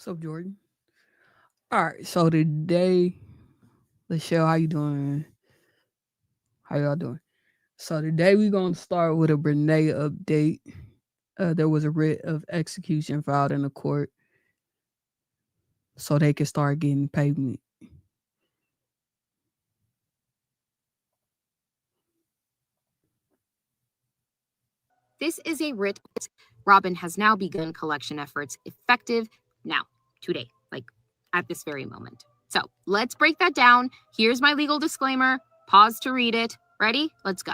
What's up, Jordan? All right, so today, Lachelle, how you doing? How y'all doing? So today we gonna start with a Brenay update. There was a writ of execution filed in the court, so they can start getting payment. This is a writ. Robin has now begun collection efforts effective now, today, like at this very moment. So let's break that down. Here's my legal disclaimer. Pause to read it. Ready? Let's go.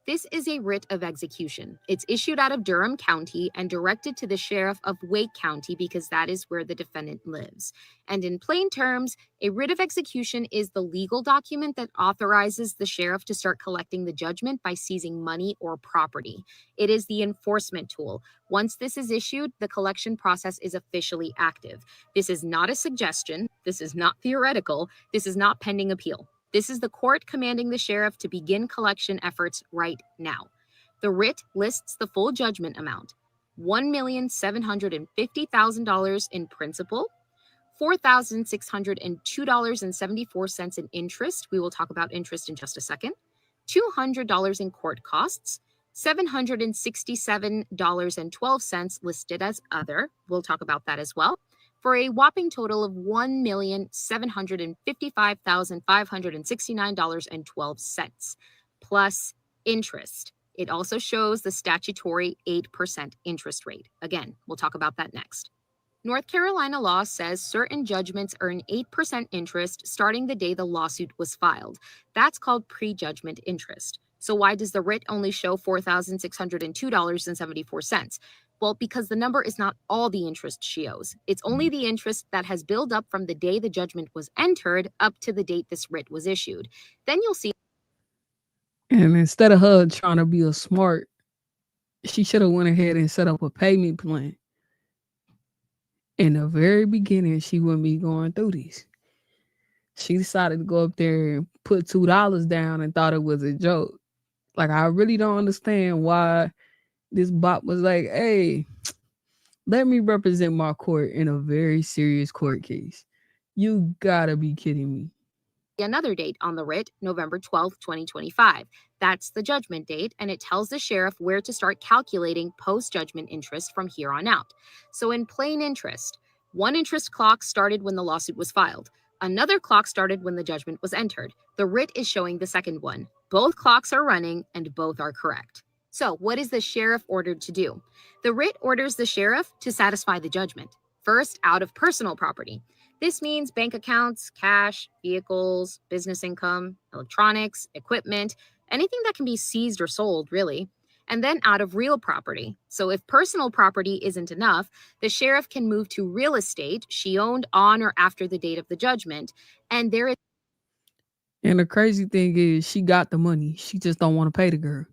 This is a writ of execution. It's issued out of Durham County and directed to the sheriff of Wake County because that is where the defendant lives. And in plain terms, a writ of execution is the legal document that authorizes the sheriff to start collecting the judgment by seizing money or property. It is the enforcement tool. Once this is issued, the collection process is officially active. This is not a suggestion. This is not theoretical. This is not pending appeal. This is the court commanding the sheriff to begin collection efforts right now. The writ lists the full judgment amount, $1,750,000 in principal, $4,602.74 in interest. We will talk about interest in just a second. $200 in court costs, $767.12 listed as other. We'll talk about that as well, for a whopping total of $1,755,569.12 plus interest. It also shows the statutory 8% interest rate. Again, we'll talk about that next. North Carolina law says certain judgments earn 8% interest starting the day the lawsuit was filed. That's called prejudgment interest. So why does the writ only show $4,602.74? Well, because the number is not all the interest she owes. It's only the interest that has built up from the day the judgment was entered up to the date this writ was issued. Then you'll see. And instead of her trying to be a smart, she should have went ahead and set up a payment plan. In the very beginning, she wouldn't be going through these. She decided to go up there and put $2 down and thought it was a joke. Like, I really don't understand why this bot was like, hey, let me represent my court in a very serious court case. You gotta be kidding me. Another date on the writ, November 12th, 2025. That's the judgment date, and it tells the sheriff where to start calculating post-judgment interest from here on out. So in plain interest, one interest clock started when the lawsuit was filed. Another clock started when the judgment was entered. The writ is showing the second one. Both clocks are running, and both are correct. So what is the sheriff ordered to do? The writ orders the sheriff to satisfy the judgment. First, out of personal property. This means bank accounts, cash, vehicles, business income, electronics, equipment, anything that can be seized or sold, really. And then out of real property. So if personal property isn't enough, the sheriff can move to real estate she owned on or after the date of the judgment. And there is. And the crazy thing is, she got the money. She just don't want to pay the girl.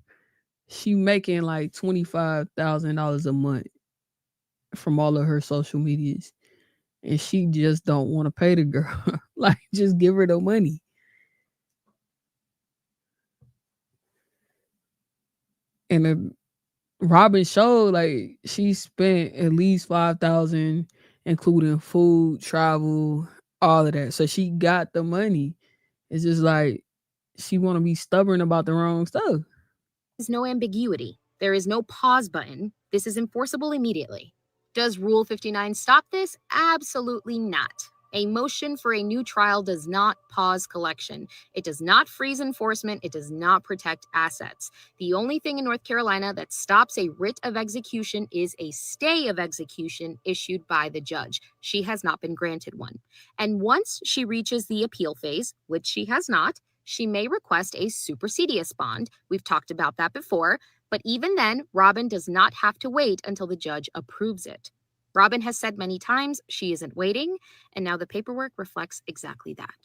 She making like $25,000 a month from all of her social medias, and she just don't want to pay the girl. Like, just give her the money. And Robin showed like she spent at least 5,000, including food, travel, all of that. So she got the money. It's just like she want to be stubborn about the wrong stuff. There's no ambiguity. There is no pause button. This is enforceable immediately. Does Rule 59 stop this? Absolutely not. A motion for a new trial does not pause collection. It does not freeze enforcement. It does not protect assets. The only thing in North Carolina that stops a writ of execution is a stay of execution issued by the judge. She has not been granted one. And once she reaches the appeal phase, which she has not, she may request a supersedious bond. We've talked about that before. But even then, Robin does not have to wait until the judge approves it. Robin has said many times she isn't waiting, and now the paperwork reflects exactly that.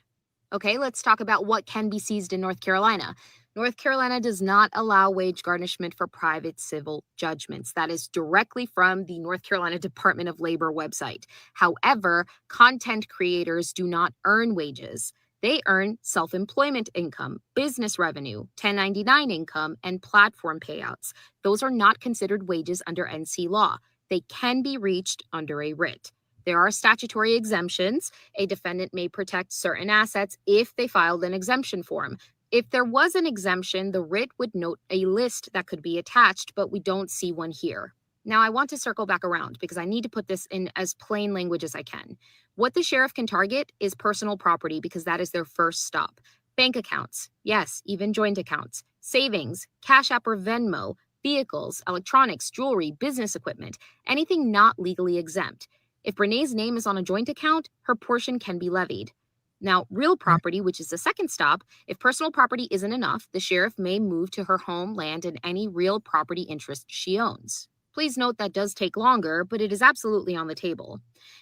Okay, let's talk about what can be seized in North Carolina. North Carolina does not allow wage garnishment for private civil judgments. That is directly from the North Carolina Department of Labor website. However, content creators do not earn wages. They earn self-employment income, business revenue, 1099 income, and platform payouts. Those are not considered wages under NC law. They can be reached under a writ. There are statutory exemptions. A defendant may protect certain assets if they filed an exemption form. If there was an exemption, the writ would note a list that could be attached, but we don't see one here. Now, I want to circle back around because I need to put this in as plain language as I can. What the sheriff can target is personal property because that is their first stop. Bank accounts, yes, even joint accounts, savings, Cash App or Venmo, vehicles, electronics, jewelry, business equipment, anything not legally exempt. If Brenay's name is on a joint account, her portion can be levied. Now, real property, which is the second stop, if personal property isn't enough, the sheriff may move to her home, land, and any real property interest she owns. Please note that does take longer, but it is absolutely on the table.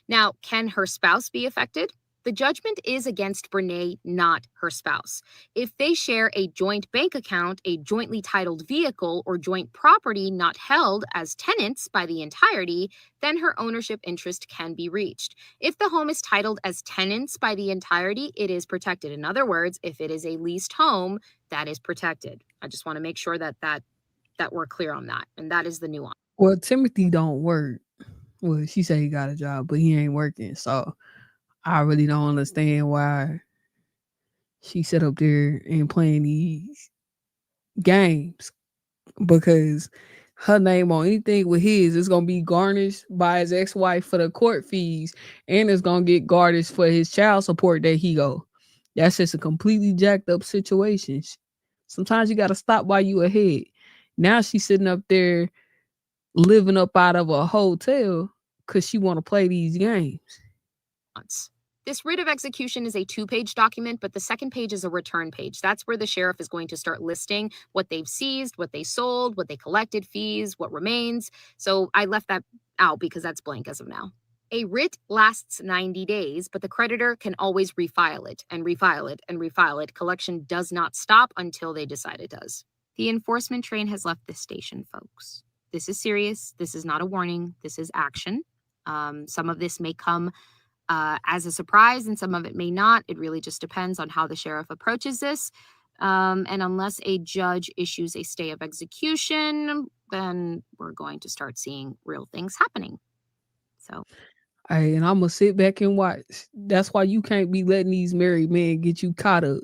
Now, can her spouse be affected? The judgment is against Brenay, not her spouse. If they share a joint bank account, a jointly titled vehicle, or joint property not held as tenants by the entirety, then her ownership interest can be reached. If the home is titled as tenants by the entirety, it is protected. In other words, if it is a leased home, that is protected. I just want to make sure that we're clear on that, and that is the nuance. Well, Timothy don't work. Well, she said he got a job, but he ain't working. So I really don't understand why she sit up there and playing these games, because her name on anything with his is gonna be garnished by his ex-wife for the court fees, and it's gonna get garnished for his child support that he go. That's just a completely jacked up situation. Sometimes you gotta stop while you ahead. Now she's sitting up there living up out of a hotel because she want to play these games. This writ of execution is a 2-page document, but the second page is a return page. That's where the sheriff is going to start listing what they've seized, what they sold, what they collected, fees, what remains. So I left that out because that's blank as of now. A writ lasts 90 days, but the creditor can always refile it and refile it and refile it. Collection does not stop until they decide it does. The enforcement train has left this station, folks. This is serious. This is not a warning. This is action. Some of this may come as a surprise and some of it may not. It really just depends on how the sheriff approaches this. And unless a judge issues a stay of execution, then we're going to start seeing real things happening. So, Hey, and I'm gonna sit back and watch. That's why you can't be letting these married men get you caught up,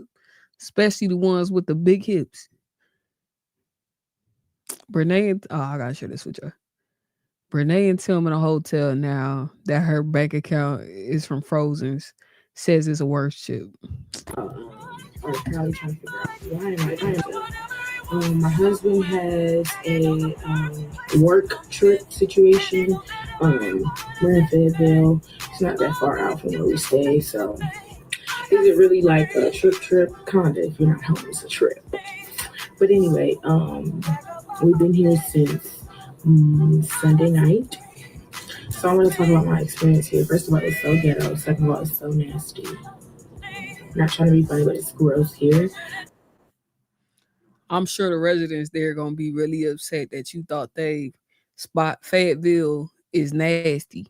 especially the ones with the big hips. Brenay, I gotta share this with you. Brenay and Tim in a hotel now that her bank account is from Frozen's says it's a worship. Are probably trying to figure out why am I trying to. My husband has a work trip situation. We're in Fayetteville. It's not that far out from where we stay, so is it really like a trip? Kinda. If you're not home, it's a trip. But anyway, we've been here since Sunday night. So I want to talk about my experience here. First of all, it's so ghetto. Second of all, it's so nasty. Not trying to be funny, but it's gross here. I'm sure the residents there are gonna be really upset that you thought they spot Fayetteville is nasty.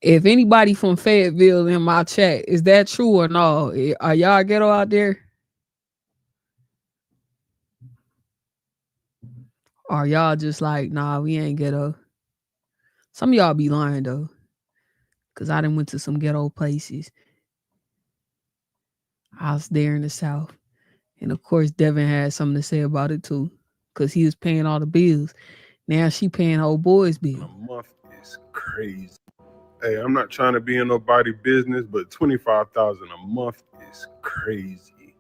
If anybody from Fayetteville in my chat, is that true or no? Are y'all ghetto out there? Are y'all just like, nah, we ain't ghetto? Some of y'all be lying though, because I done went to some ghetto places. I was there in the South. And of course, Devin had something to say about it too, because he was paying all the bills. Now she paying old boy's bill. A month is crazy. Hey, I'm not trying to be in nobody's business, but $25,000 a month is crazy.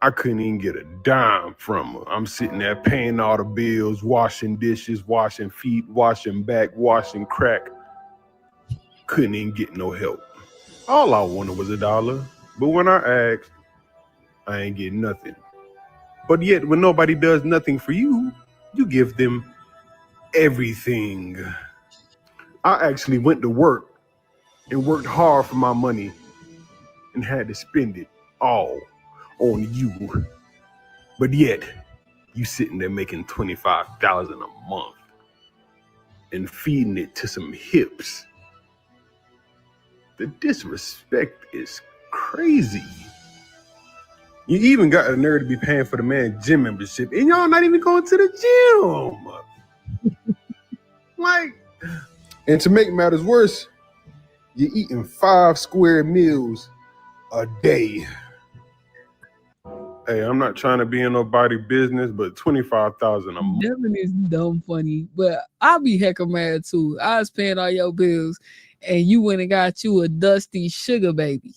I couldn't even get a dime from her. I'm sitting there paying all the bills, washing dishes, washing feet, washing back, washing crack. Couldn't even get no help. All I wanted was $1, but when I asked, I ain't getting nothing. But yet, when nobody does nothing for you, you give them everything. I actually went to work and worked hard for my money and had to spend it all on you. But yet, you sitting there making $25,000 a month and feeding it to some hips. The disrespect is crazy. You even got a nerve to be paying for the man's gym membership, and y'all not even going to the gym. Like, and to make matters worse, You're eating 5 square meals a day. Hey, I'm not trying to be in nobody business, but $25,000 a month. Devin is dumb funny, but I'll be hecka mad too. I was paying all your bills and you went and got you a dusty sugar baby.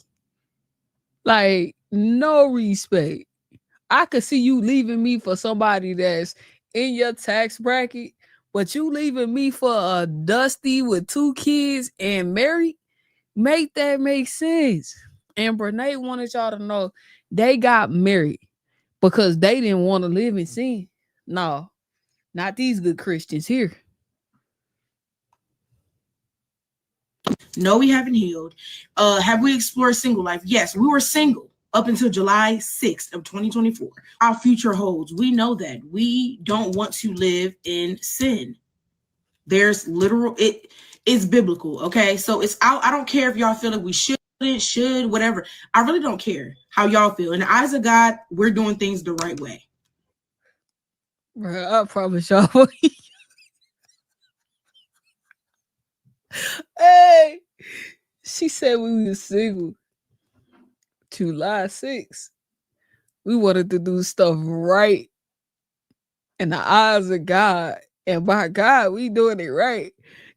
Like, no respect. I could see you leaving me for somebody that's in your tax bracket, but you leaving me for a dusty with 2 kids and married? Make that make sense. And Brenay wanted y'all to know they got married because they didn't want to live in sin. No, not these good Christians here. No, we haven't healed. Have we explored single life? Yes, we were single up until July 6th of 2024. Our future holds. We know that. We don't want to live in sin. There's literal, it is biblical, okay? So it's out. I don't care if y'all feel like we should, whatever. I really don't care how y'all feel. In the eyes of God, we're doing things the right way. Bro, I promise y'all. Hey, she said we was single. July 6th. We wanted to do stuff right in the eyes of God. And by God, we doing it right.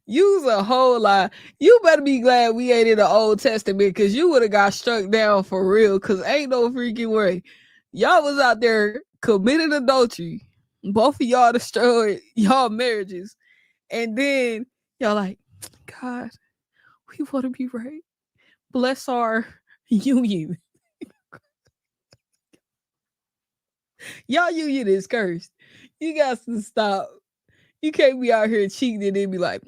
Use a whole lot. You better be glad we ain't in the Old Testament because you would have got struck down for real because ain't no freaking way. Y'all was out there committing adultery. Both of y'all destroyed y'all marriages. And then y'all like, God, we want to be right. Bless our union. Y'all union is cursed. You guys to stop. You can't be out here cheating and then be like,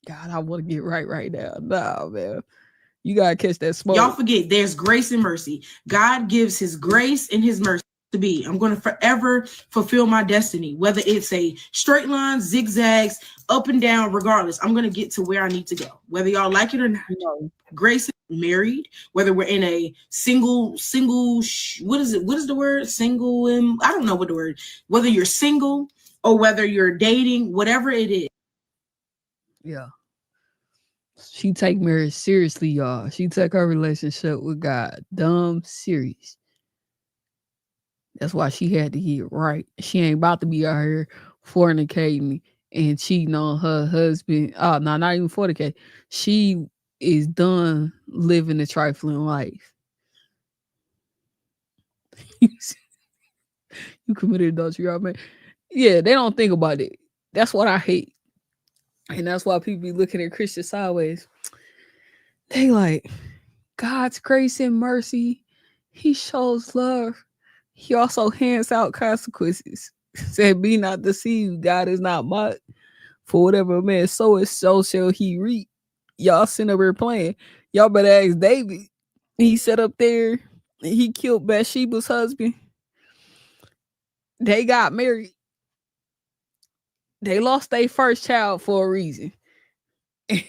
God, I want to get right now. Nah, man. You got to catch that smoke. Y'all forget there's grace and mercy. God gives his grace and his mercy to be. I'm going to forever fulfill my destiny, whether it's a straight line, zigzags, up and down, regardless. I'm going to get to where I need to go, whether y'all like it or not. No. Grace is married, whether we're in a single, what is it? What is the word? Single, I don't know what the word, whether you're single or whether you're dating, whatever it is. Yeah. She take marriage seriously, y'all. She take her relationship with God dumb serious. That's why she had to get right. She ain't about to be out here fornicating and cheating on her husband. Oh, no, not even fornicate. She is done living the trifling life. You committed adultery, y'all, man. Yeah, they don't think about it. That's what I hate. And that's why people be looking at Christians sideways. They like, God's grace and mercy. He shows love. He also hands out consequences. Said, be not deceived. God is not mocked. For whatever a man soweth, so shall he reap. Y'all sitting over here playing. Y'all better ask David. He sat up there and he killed Bathsheba's husband. They got married. They lost their first child for a reason.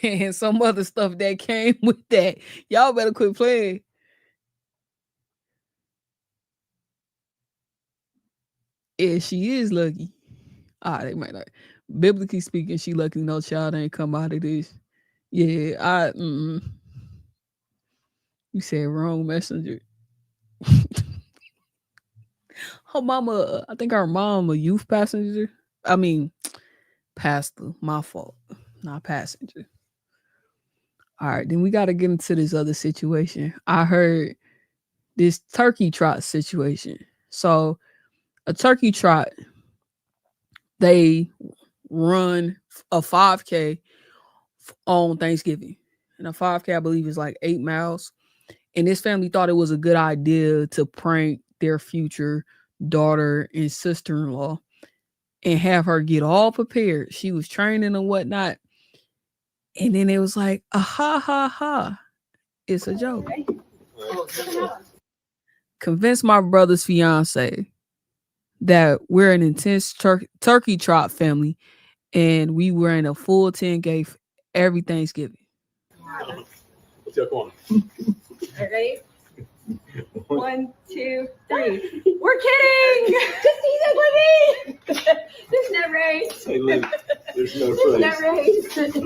And some other stuff that came with that. Y'all better quit playing. Yeah, she is lucky. They might not. Biblically speaking, she lucky no child ain't come out of this. Yeah, you said wrong messenger. Her mama, I think her mom a youth passenger. I mean, pastor. My fault. Not passenger. All right, then we got to get into this other situation. I heard this turkey trot situation. So a turkey trot, they run a 5K on Thanksgiving. And a 5K, I believe, is like 8 miles. And this family thought it was a good idea to prank their future daughter and sister-in-law and have her get all prepared. She was training and whatnot. And then it was like, ha. It's a joke. Convinced my brother's fiance that we're an intense turkey trot family and we were in a full 10K every Thanksgiving. What's your corner? Ready? 1, 2, 3. We're kidding! Just eat it with me! There's no race. Hey, look, there's no There's no phrase. race. There's no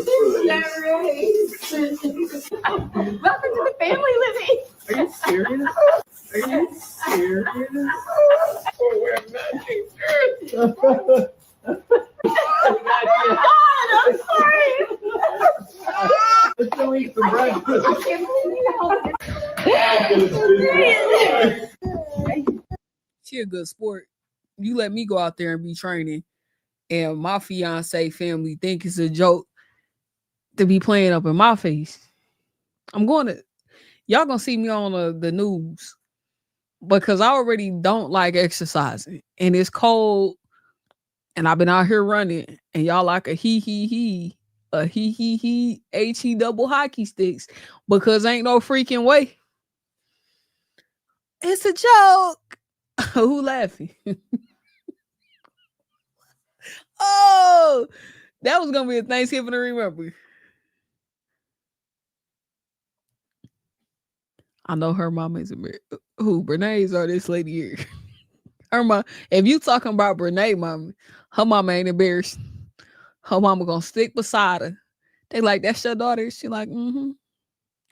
There's no phrase. race. Welcome to the family living. Are you serious? Are you serious? Oh God, I'm sorry. Let's go eat some breakfast. I can't believe you. She a good sport. You let me go out there and be training, and my fiance family think it's a joke to be playing up in my face. Y'all gonna see me on the news because I already don't like exercising, and it's cold, and I've been out here running, and y'all like a he, double hockey sticks because ain't no freaking way. It's a joke. Who laughing? Oh, that was gonna be a Thanksgiving to remember. I know her mama is who Brenay's or this lady here. Her mom. If you talking about Brenay mama, her mama ain't embarrassed. Her mama gonna stick beside her. They like, that's your daughter. She like,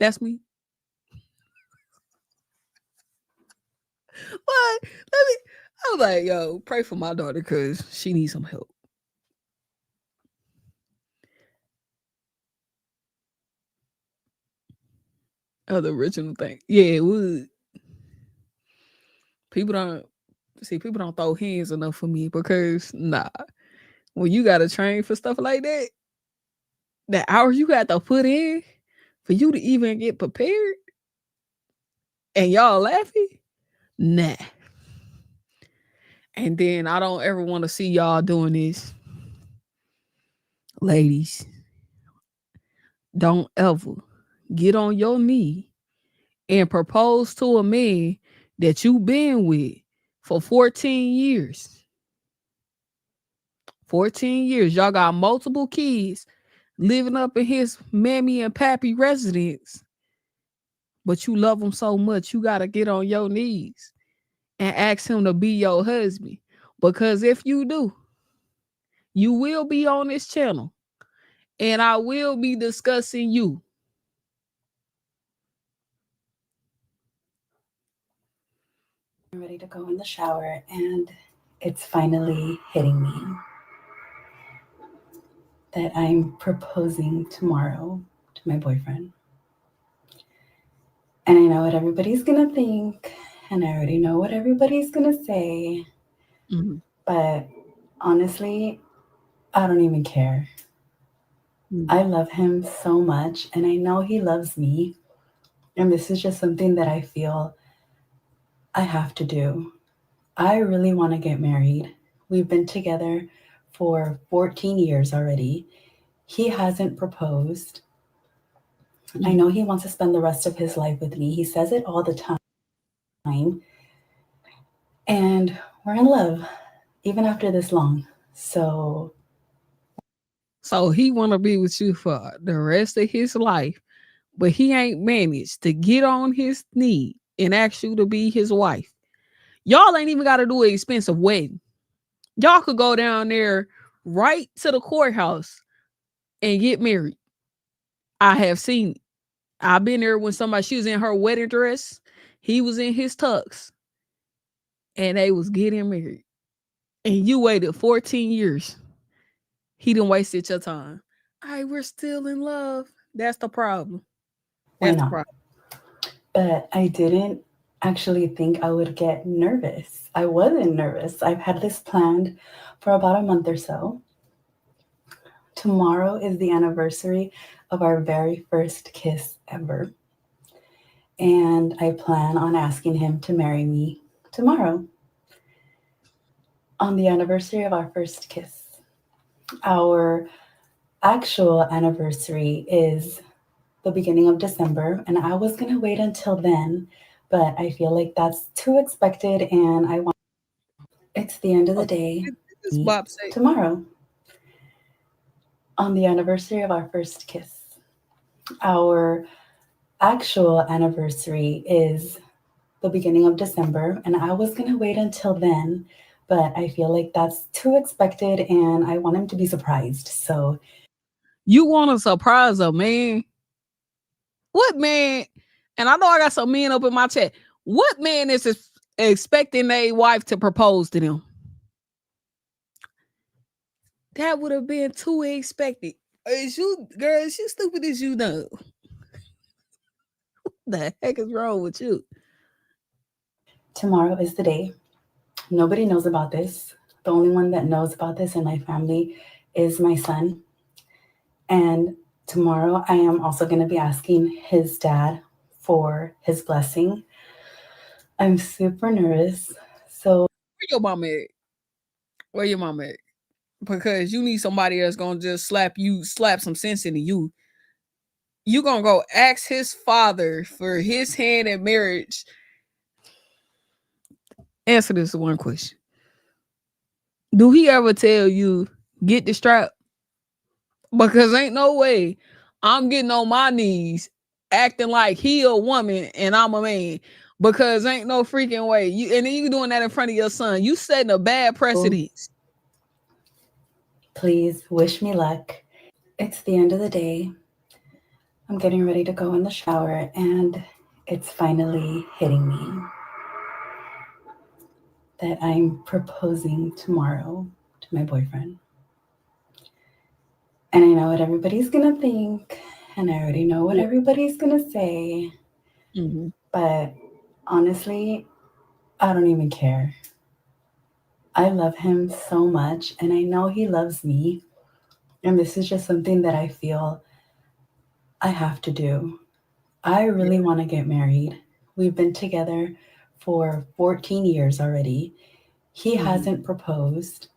that's me. What? I was like, yo, pray for my daughter because she needs some help. Oh, the original thing. Yeah, it would. People don't throw hands enough for me because when you gotta train for stuff like that, the hours you got to put in for you to even get prepared, and y'all laughing, nah. And then I don't ever want to see y'all doing this, ladies. Don't ever get on your knee and propose to a man that you've been with for 14 years. 14 years. Y'all got multiple kids living up in his mammy and pappy residence. But you love him so much, you got to get on your knees and ask him to be your husband. Because if you do, you will be on this channel. And I will be discussing you. I'm ready to go in the shower, and it's finally hitting me that I'm proposing tomorrow to my boyfriend. And I know what everybody's gonna think, and I already know what everybody's gonna say. Mm-hmm. But honestly, I don't even care. Mm-hmm. I love him so much, and I know he loves me. And this is just something that I feel I have to do. I really want to get married. We've been together for 14 years already. He hasn't proposed. I know he wants to spend the rest of his life with me. He says it all the time. And we're in love, even after this long. So he want to be with you for the rest of his life, but he ain't managed to get on his knee and ask you to be his wife. Y'all ain't even got to do an expensive wedding. Y'all could go down there right to the courthouse and get married. I have seen it. I've been there when she was in her wedding dress. He was in his tux. And they was getting married. And you waited 14 years. He done wasted your time. All right, we're still in love. That's the problem. That's the problem. But I didn't actually think I would get nervous. I wasn't nervous. I've had this planned for about a month or so. Tomorrow is the anniversary of our very first kiss ever. And I plan on asking him to marry me tomorrow on the anniversary of our first kiss. Our actual anniversary is the beginning of December, and I was going to wait until then, but I feel like that's too expected, and it's the end of the day tomorrow on the anniversary of our first kiss. Our actual anniversary is the beginning of December, and I was gonna wait until then, but I feel like that's too expected and I want him to be surprised. So You want to surprise a man? What man? And I know I got some men up in my chat. What man is expecting a wife to propose to them? That would have been too expected. Is you, girl, is you stupid as you know? The heck is wrong with you? tomorrow is the day. Nobody knows about this. The only one that knows about this in my family is my son. And tomorrow I am also going to be asking his dad for his blessing. I'm super nervous. So Where your mom at? Where your mom at? Because you need somebody that's gonna just slap some sense into you. You gonna go ask his father for his hand in marriage. Answer this one question. Do he ever tell you get the strap? Because ain't no way I'm getting on my knees acting like he a woman and I'm a man. Because ain't no freaking way. You and then you doing that in front of your son. You setting a bad precedence. please wish me luck. It's the end of the day. I'm getting ready to go in the shower and it's finally hitting me that I'm proposing tomorrow to my boyfriend. And I know what everybody's gonna think, and I already know what everybody's gonna say, but honestly, I don't even care. I love him so much, and I know he loves me, and this is just something that I feel I have to do. I really want to get married. We've been together for 14 years already. He hasn't proposed.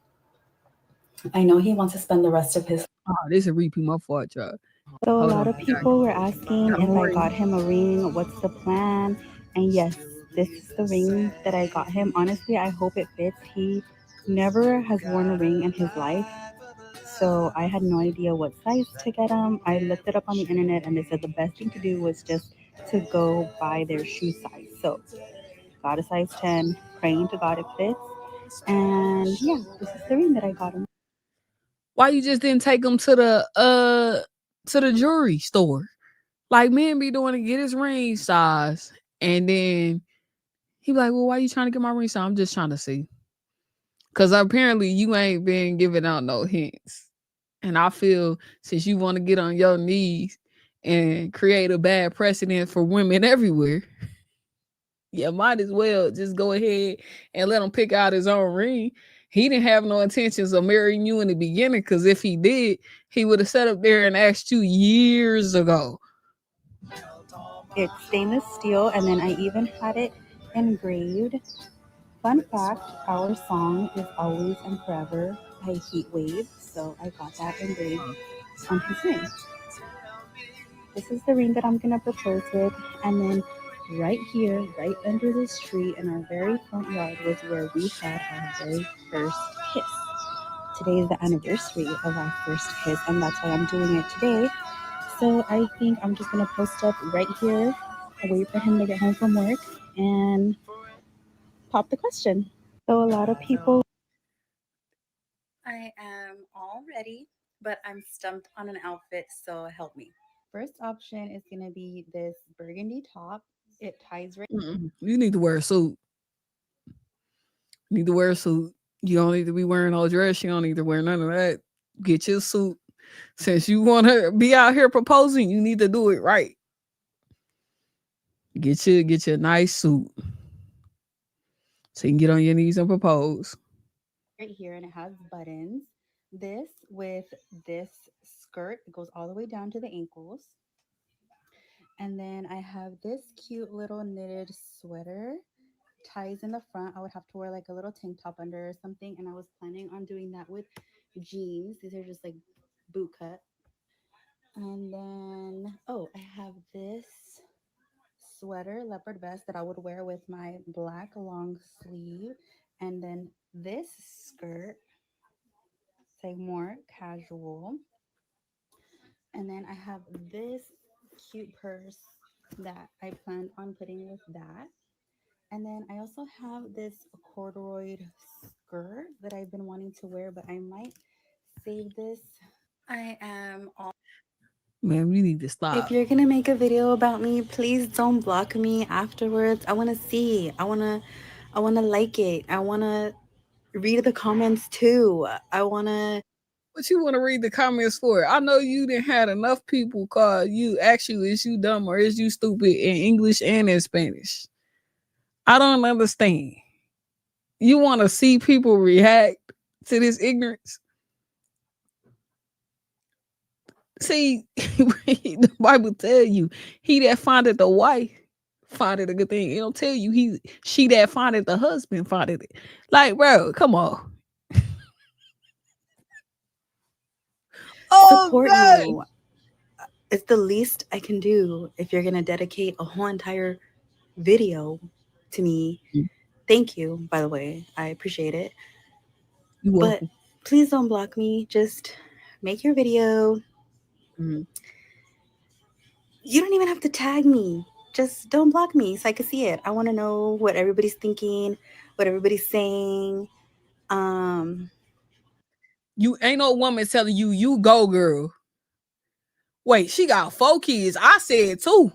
I know he wants to spend the rest of his. Oh, this is a repeat my fault, y'all. So a Hold lot on. of people were asking if I got him a ring, what's the plan? And yes, this is the ring that I got him. Honestly, I hope it fits. He never has worn a ring in his life. So I had no idea what size to get him. I looked it up on the internet and they said the best thing to do was just to go by their shoe size. So got a size 10, praying to God it fits. And yeah, this is the ring that I got him. Why you just didn't take him to the jewelry store? Like men be doing to get his ring size. And then he be like, well, why you trying to get my ring size? I'm just trying to see. Cause apparently you ain't been giving out no hints. And I feel since you want to get on your knees and create a bad precedent for women everywhere, you might as well just go ahead and let him pick out his own ring. He didn't have no intentions of marrying you in the beginning, because if he did, he would have sat up there and asked you years ago. It's stainless steel, and then I even had it engraved. Fun fact, our song is Always and Forever by Heat Wave, so I got that engraved on his ring. This is the ring that I'm gonna propose with, and then right here, right under this tree in our very front yard was where we had our very first kiss. Today is the anniversary of our first kiss, and that's why I'm doing it today. So I think I'm just gonna post up right here, wait for him to get home from work, and pop the question. So a lot of people. I am all ready, but I'm stumped on an outfit, so help me. First option is gonna be this burgundy top. It ties right. You need to wear a suit. You need to wear a suit. You don't need to be wearing no dress. You don't need to wear none of that. Get your suit. Since you want to be out here proposing, you need to do it right. Get your nice suit so you can get on your knees and propose. Right here, and it has buttons. This with this skirt, it goes all the way down to the ankles. And then I have this cute little knitted sweater, ties in the front. I would have to wear like a little tank top under or something, and I was planning on doing that with jeans. These are just like boot cut. And then, oh, I have this sweater, leopard vest that I would wear with my black long sleeve. And then this skirt, say more casual. And then I have this cute purse that I planned on putting with that. And then I also have this corduroy skirt that I've been wanting to wear, but I might save this. I am all. Man, we need to If stop. you're gonna make a video about me, please don't block me afterwards. I wanna see. I wanna like it. I wanna read the comments too. I wanna. What you want to read the comments for? I know you didn't had enough people call you, ask you, is you dumb or is you stupid in English and in Spanish? I don't understand. You want to see people react to this ignorance? See, the Bible tell you, he that findeth the wife findeth a good thing. It don't tell you she that findeth the husband findeth it. Like, bro, come on. Oh support God. you. It's the least I can do if you're gonna dedicate a whole entire video to me. Thank you, by the way. I appreciate it. You But welcome. please don't block me. Just make your video. You don't even have to tag me. Just don't block me so I can see it. I want to know what everybody's thinking, what everybody's saying. You ain't no woman telling you, you go, girl. Wait, she got 4 kids. I said 2.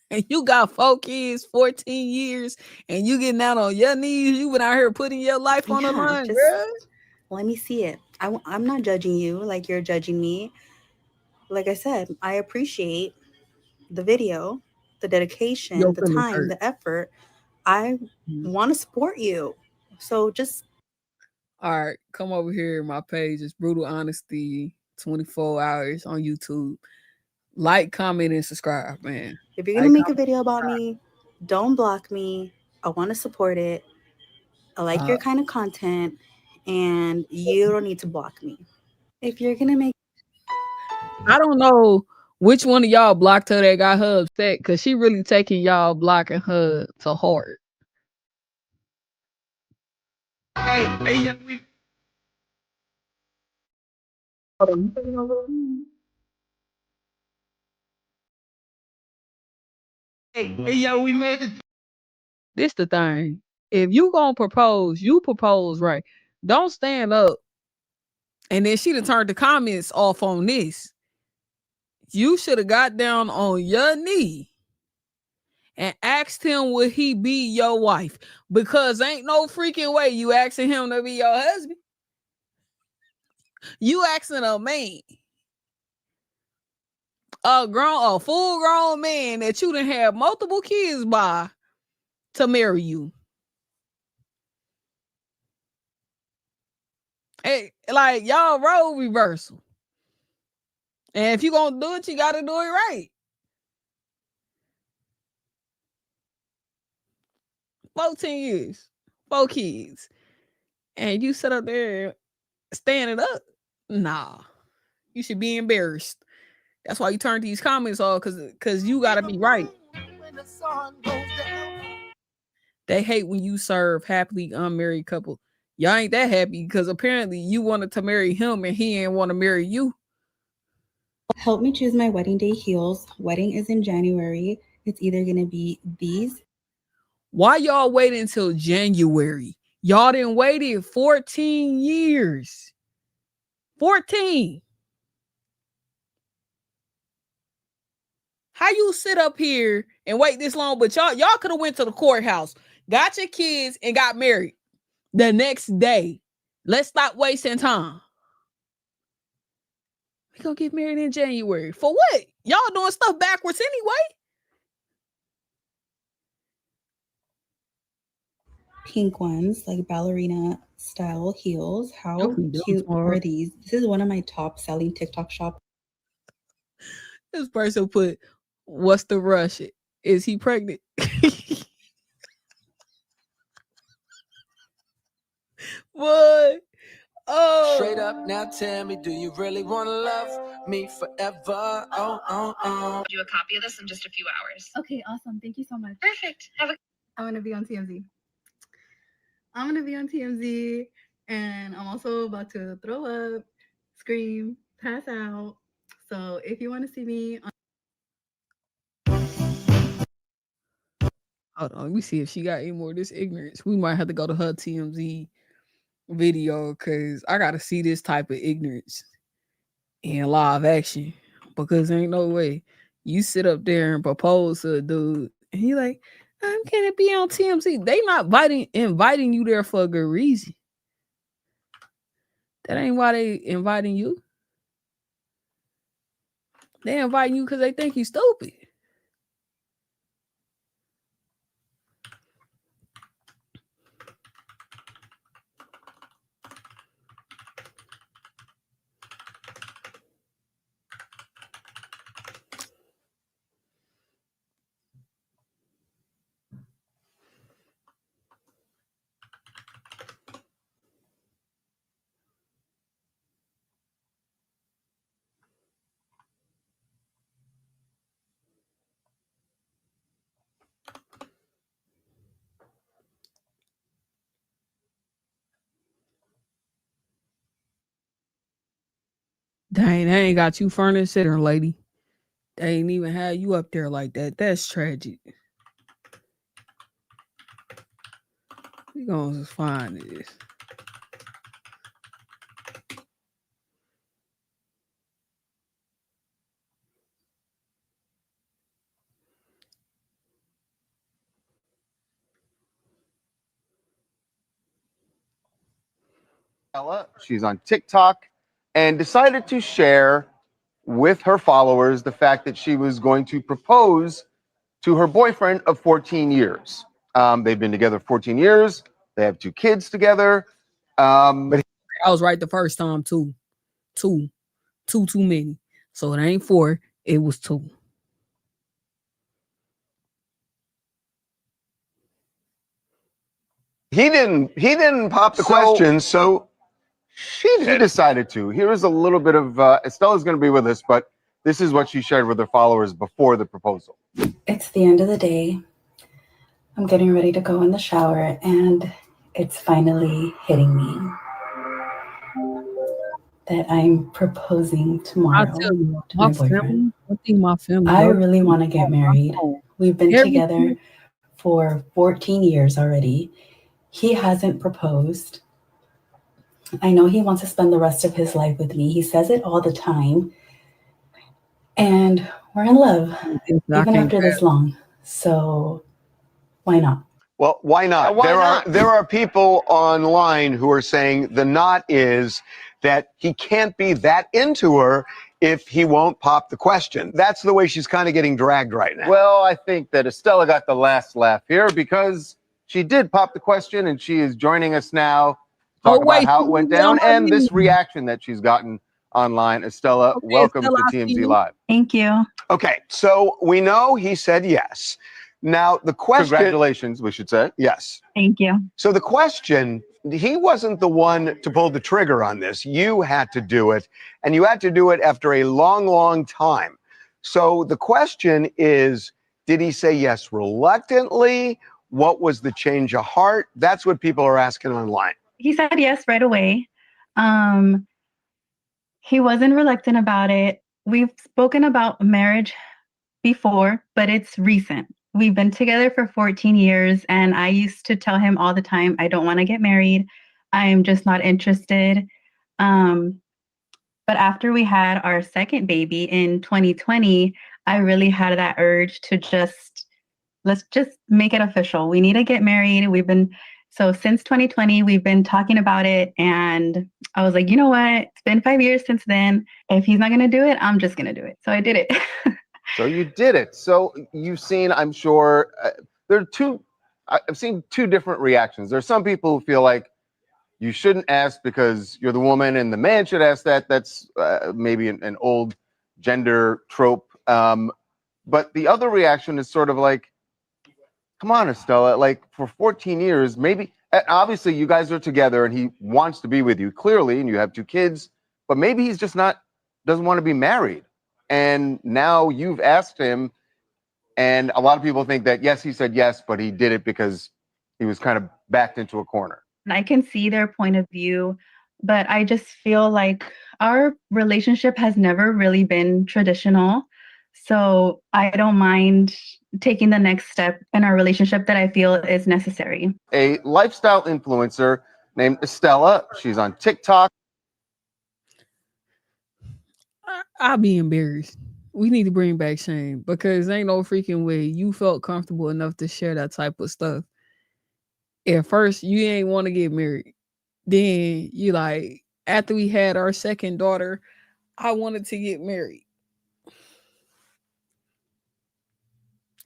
And you got 4 kids, 14 years, and you getting out on your knees. You been out here putting your life on the line, just girl. let me see it. I'm not judging you like you're judging me. Like I said, I appreciate the video, the dedication, Your the feelings time, hurt. the effort. I want to support you. So just. All right, come over here. My page is Brutal Honesty 24 hours on YouTube. Like, comment, and subscribe, man. If you're gonna make a video about me, don't block me. I want to support it. I like your kind of content, and you don't need to block me. If you're gonna make. I don't know which one of y'all blocked her that got her upset because she really taking y'all blocking her to heart. Hey, yo, we made it. This the thing. If you gonna propose, you propose right. Don't stand up. And then she done turned the comments off on this. You should have got down on your knee and asked him would he be your wife. Because ain't no freaking way you asking him to be your husband. You asking a man. A full grown man that you done have multiple kids by to marry you. Hey, like y'all role reversal. And if you gonna do it, you gotta do it right. 14 years, 4 kids. And you sit up there standing up. Nah. You should be embarrassed. That's why you turn these comments off, cause you gotta be right. They hate when you serve happily unmarried couple. Y'all ain't that happy because apparently you wanted to marry him and he ain't want to marry you. Help me choose my wedding day heels. Wedding is in January. It's either gonna be these. Why y'all waiting until January? Y'all didn't wait 14 years. 14. How you sit up here and wait this long? But y'all could have went to the courthouse, got your kids, and got married the next day. Let's stop wasting time. We gonna get married in January. For what? Y'all doing stuff backwards anyway. Pink ones, like ballerina style heels. How cute are these? This is one of my top selling TikTok shop. This person put, what's the rush? Is he pregnant? What? Oh. Straight up now, tell me, do you really want to love me forever? Do a copy of this in just a few hours. Okay, awesome. Thank you so much. Perfect. I'm gonna be on TMZ. And I'm also about to throw up, scream, pass out. So if you want to see me on Hold on, let me see if she got any more of this ignorance. We might have to go to her TMZ video because I gotta see this type of ignorance in live action. Because ain't no way you sit up there and propose to a dude and he like, I'm gonna be on TMZ. They not inviting you there for a good reason. That ain't why they inviting you. They inviting you because they think you stupid. Dang, they ain't got you front and center, lady. They ain't even had you up there like that. That's tragic. We gonna find this. She's on TikTok and decided to share with her followers the fact that she was going to propose to her boyfriend of 14 years. They've been together 14 years. They have 2 kids together. But I was right the first time too. Too many. So it ain't 4. It was 2. he didn't pop the question, so she decided to. Here is a little bit of Estella's going to be with us, but this is what she shared with her followers before the proposal. It's the end of the day. I'm getting ready to go in the shower, and it's finally hitting me that I'm proposing tomorrow to my boyfriend. My family. I really want to get married. We've been together for 14 years already. He hasn't proposed. I know he wants to spend the rest of his life with me. He says it all the time. And we're in love, even after this long. So why not? Well, why not? There are people online who are saying the not is that he can't be that into her if he won't pop the question. That's the way she's kind of getting dragged right now. Well, I think that Estella got the last laugh here because she did pop the question and she is joining us now to talk about how it went down and this reaction that she's gotten online. Estella, welcome to TMZ Live. Thank you. Okay, so we know he said yes. Now, the question... Congratulations, we should say. Yes. Thank you. So the question, he wasn't the one to pull the trigger on this. You had to do it, and you had to do it after a long, long time. So the question is, did he say yes reluctantly? What was the change of heart? That's what people are asking online. He said yes right away. He wasn't reluctant about it. We've spoken about marriage before, but it's recent. We've been together for 14 years, and I used to tell him all the time, I don't want to get married. I'm just not interested. But after we had our second baby in 2020, I really had that urge to let's just make it official. We need to get married. So since 2020, we've been talking about it, and I was like, you know what? It's been 5 years since then. If he's not going to do it, I'm just going to do it. So I did it. So you did it. So you've seen, I'm sure, I've seen 2 different reactions. There's some people who feel like you shouldn't ask because you're the woman and the man should ask that. That's maybe an old gender trope. But the other reaction is sort of like, come on, Estella, like for 14 years, maybe, obviously you guys are together and he wants to be with you clearly and you have 2 kids, but maybe he's just doesn't want to be married. And now you've asked him, and a lot of people think that, yes, he said yes, but he did it because he was kind of backed into a corner. And I can see their point of view, but I just feel like our relationship has never really been traditional. So I don't mind taking the next step in our relationship that I feel is necessary. A lifestyle influencer named Estella. She's on TikTok. I'll be embarrassed. We need to bring back shame because ain't no freaking way you felt comfortable enough to share that type of stuff. At first, you ain't want to get married. Then you like, after we had our second daughter, I wanted to get married.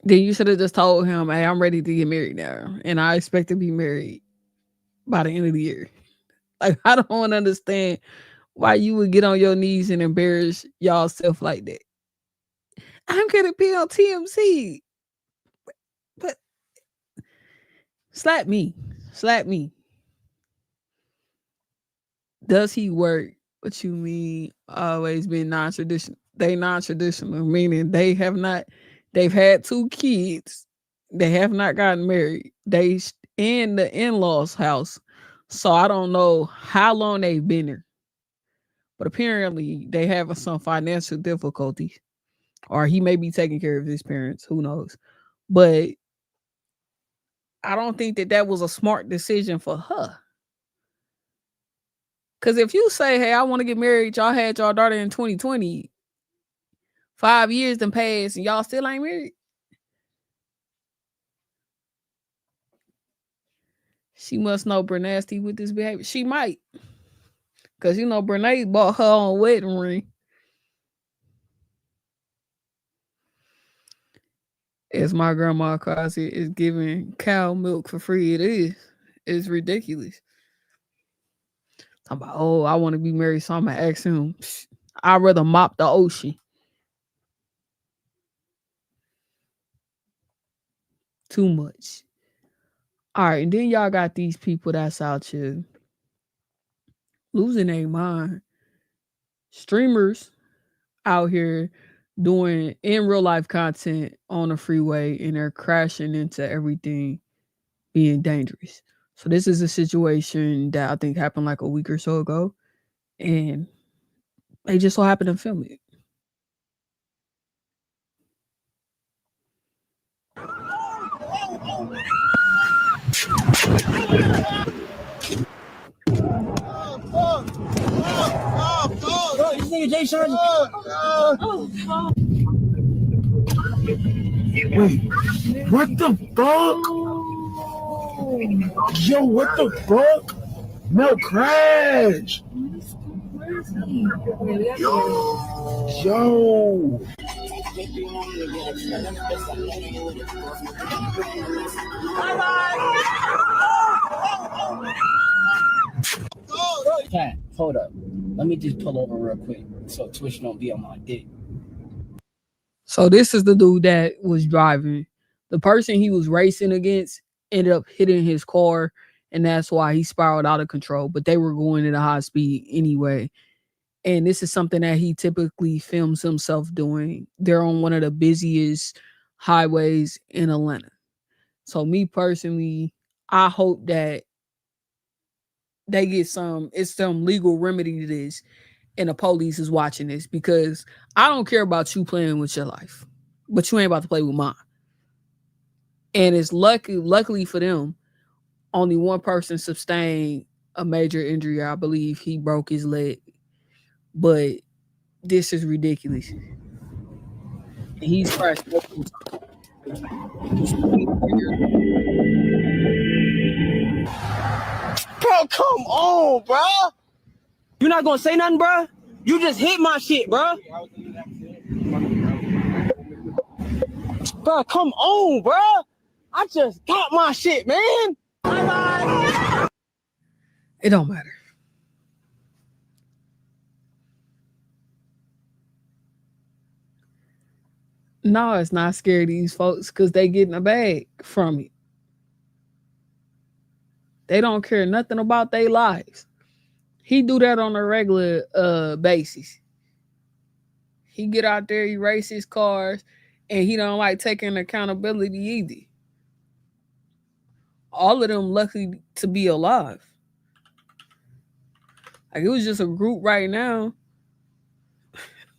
Then you should have just told him, hey, I'm ready to get married now. And I expect to be married by the end of the year. Like, I don't understand why you would get on your knees and embarrass y'all self like that. I'm gonna be on TMC. But slap me. Slap me. Does he work? What you mean always been non-traditional? They non-traditional, meaning they've had 2 kids. They have not gotten married. They in the in-laws house. So I don't know how long they've been there. But apparently they have some financial difficulties. Or he may be taking care of his parents. Who knows? But I don't think that was a smart decision for her. Because if you say, hey, I want to get married, y'all had y'all daughter in 2020, 5 years done passed, and y'all still ain't married. She must know Brenay with this behavior. She might. Because, Brenay bought her own wedding ring. As my grandma calls it, it's giving cow milk for free. It is. It's ridiculous. I'm about, I want to be married, so I'm going to ask him. I'd rather mop the ocean. Too much. All right, and then y'all got these people that's out here losing their mind. Streamers out here doing in real life content on the freeway, and they're crashing into everything, being dangerous. So this is a situation that I think happened like a week or so ago, and they just so happened to film it. This nigga Jay Sean. Wait, what the fuck? Yo, what the fuck? No crash. Yo. Cat, hold up. Let me just pull over real quick so Twitch don't be on my dick. So this is the dude that was driving. The person he was racing against ended up hitting his car, and that's why he spiraled out of control. But they were going at a high speed anyway. And this is something that he typically films himself doing. They're on one of the busiest highways in Atlanta. So me personally, I hope that they get some legal remedy to this, and the police is watching this, because I don't care about you playing with your life, but you ain't about to play with mine. And it's luckily for them, only one person sustained a major injury. I believe he broke his leg. But this is ridiculous. And he's crashed multiple times. Bro, come on, bro. You not gonna say nothing, bro? You just hit my shit, bro. Bro, come on, bro. I just got my shit, man. Bye-bye. It don't matter. No, it's not scary of these folks because they getting a bag from it. They don't care nothing about their lives. He do that on a regular basis. He get out there, he race his cars, and he don't like taking accountability either. All of them lucky to be alive. Like, it was just a group right now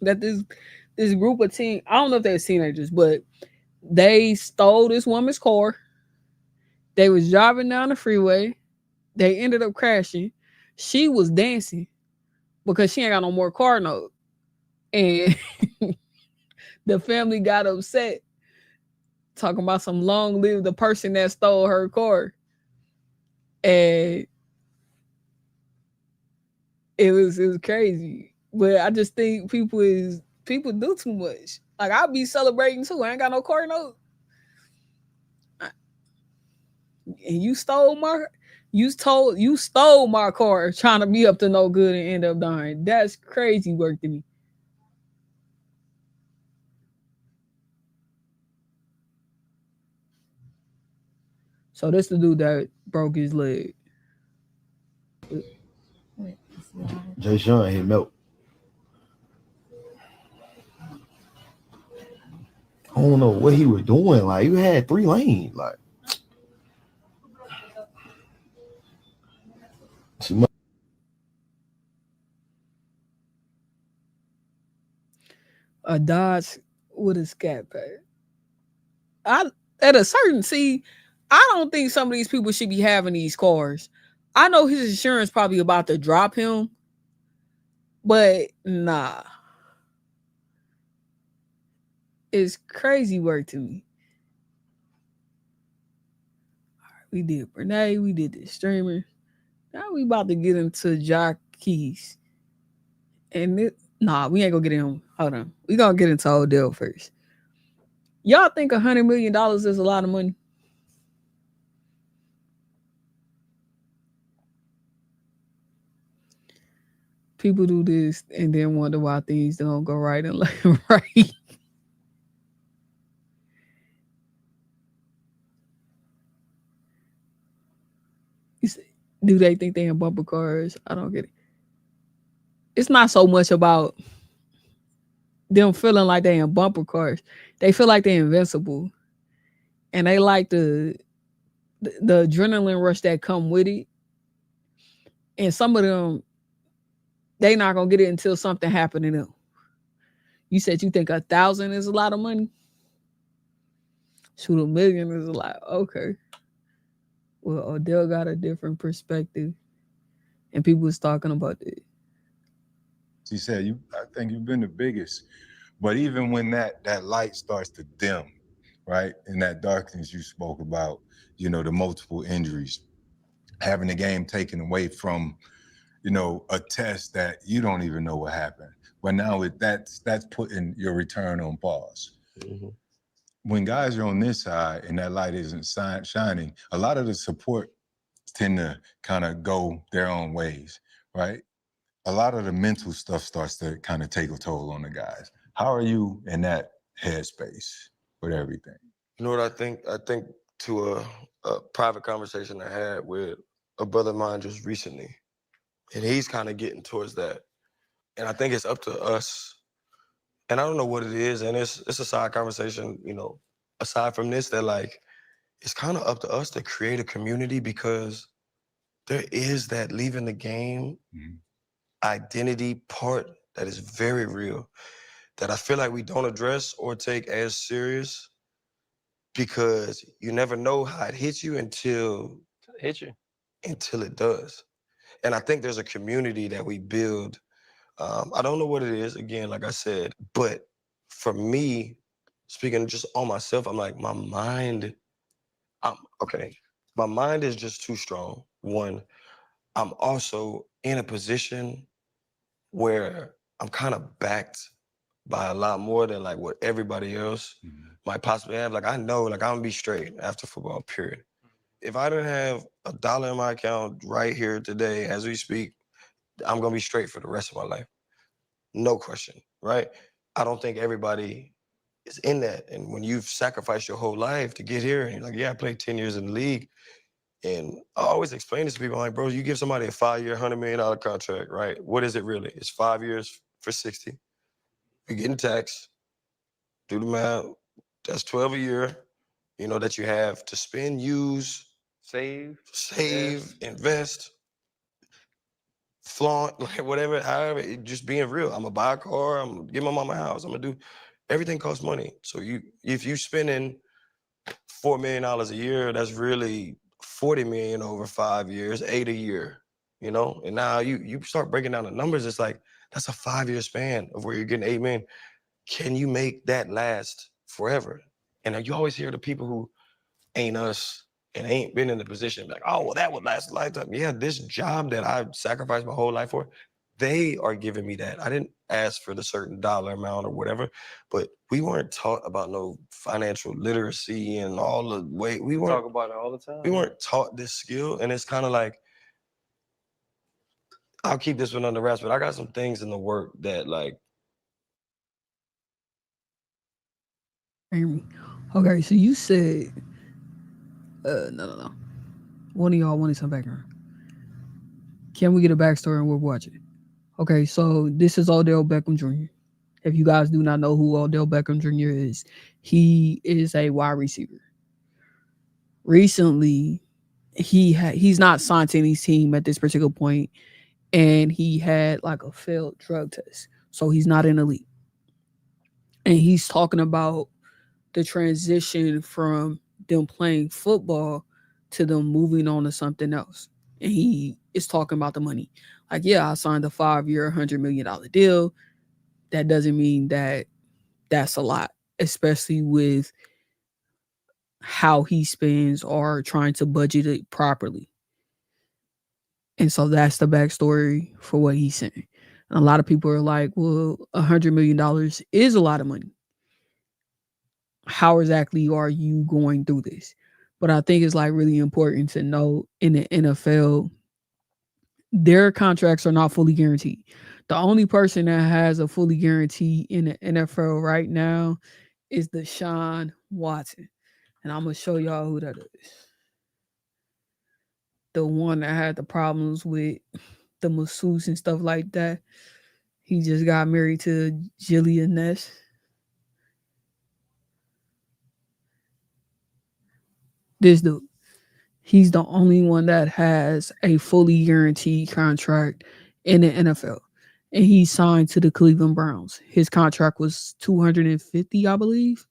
that this this group of I don't know if they're teenagers, but they stole this woman's car. They was driving down the freeway. They ended up crashing. She was dancing because she ain't got no more car note. And the family got upset, talking about some long live the person that stole her car. And it was crazy. But I just think people do too much. Like, I'll be celebrating too. I ain't got no car note. And you stole my car trying to be up to no good and end up dying. That's crazy work to me. So this the dude that broke his leg. Jay Sean hit Melt. I don't know what he was doing. Like, you had 3 lanes. Like, a Dodge with a scat pad. I don't think some of these people should be having these cars. I know his insurance probably about to drop him, but nah. It's crazy work to me. We did Brenay, we did the streamer. Now we about to get into Jaquess. And we ain't gonna get him. Hold on. We gonna get into Odell first. Y'all think $100 million is a lot of money? People do this and then wonder why things don't go right and left right. Do they think they in bumper cars? I don't get it. It's not so much about them feeling like they in bumper cars. They feel like they're invincible. And they like the adrenaline rush that come with it. And some of them, they not gonna get it until something happened to them. You said you think 1,000 is a lot of money? Shoot, $1 million is a lot. Okay. Well, Odell got a different perspective. And people was talking about it. She said, I think you've been the biggest. But even when that light starts to dim, right? And that darkness you spoke about, the multiple injuries, having the game taken away from, a test that you don't even know what happened. But now that's putting your return on pause. Mm-hmm. When guys are on this side and that light isn't shining, a lot of the support tend to kind of go their own ways, right? A lot of the mental stuff starts to kind of take a toll on the guys. How are you in that headspace with everything? You know what I think? I think to a private conversation I had with a brother of mine just recently, and he's kind of getting towards that. And I think it's up to us, and I don't know what it is, and it's a side conversation, aside from this, that like, it's kind of up to us to create a community, because there is that leaving the game identity part that is very real, that I feel like we don't address or take as serious, because you never know how it hits you until it does. And I think there's a community that we build. I don't know what it is, again, like I said, but for me, speaking just on myself, I'm like, my mind is just too strong. One, I'm also in a position where I'm kind of backed by a lot more than like what everybody else might possibly have. Like, I know, like, I'm gonna be straight after football, period. If I didn't have $1 in my account right here today, as we speak, I'm gonna be straight for the rest of my life. No question, right? I don't think everybody is in that. And when you've sacrificed your whole life to get here, and you're like, yeah, I played 10 years in the league. And I always explain this to people, like, bro, you give somebody a 5-year, $100 million contract, right? What is it really? It's 5 years for 60. You're getting taxed. Do the math. That's 12 a year, that you have to spend, use, save, invest. flaunt, like whatever, however, just being real. I'm gonna buy a car, I'm gonna get my mama a house, I'm gonna do everything costs money. So if you spending $4 million a year, that's really 40 million over 5 years, 8 a year, you know? And now you start breaking down the numbers, it's like that's a 5-year span of where you're getting 8 million. Can you make that last forever? And you always hear the people who ain't us and ain't been in the position like, oh, well, that would last a lifetime. Yeah, this job that I sacrificed my whole life for, they are giving me that. I didn't ask for the certain dollar amount or whatever, but we weren't taught about no financial literacy and all the way. We weren't talk about it all the time. We weren't taught this skill, and it's kind of like, I'll keep this one under wraps, but I got some things in the work that like. Amy. Okay, so you said, no. One of y'all wanted some background. Can we get a backstory and we're watching? Okay, so this is Odell Beckham Jr. If you guys do not know who Odell Beckham Jr. is, he is a wide receiver. Recently, he's not signed to any team at this particular point, and he had like a failed drug test, so he's not in the league. And he's talking about the transition from them playing football to them moving on to something else. And he is talking about the money. Like, yeah, I signed a 5-year, $100 million deal. That doesn't mean that that's a lot, especially with how he spends or trying to budget it properly. And so that's the backstory for what he's saying. And a lot of people are like, well, $100 million is a lot of money. How exactly are you going through this? But I think it's like really important to know in the NFL, their contracts are not fully guaranteed. The only person that has a fully guarantee in the NFL right now is Deshaun Watson. And I'm going to show y'all who that is. The one that had the problems with the masseuse and stuff like that. He just got married to Jillian Ness. This dude, he's the only one that has a fully guaranteed contract in the NFL. And he signed to the Cleveland Browns. His contract was $250, I believe.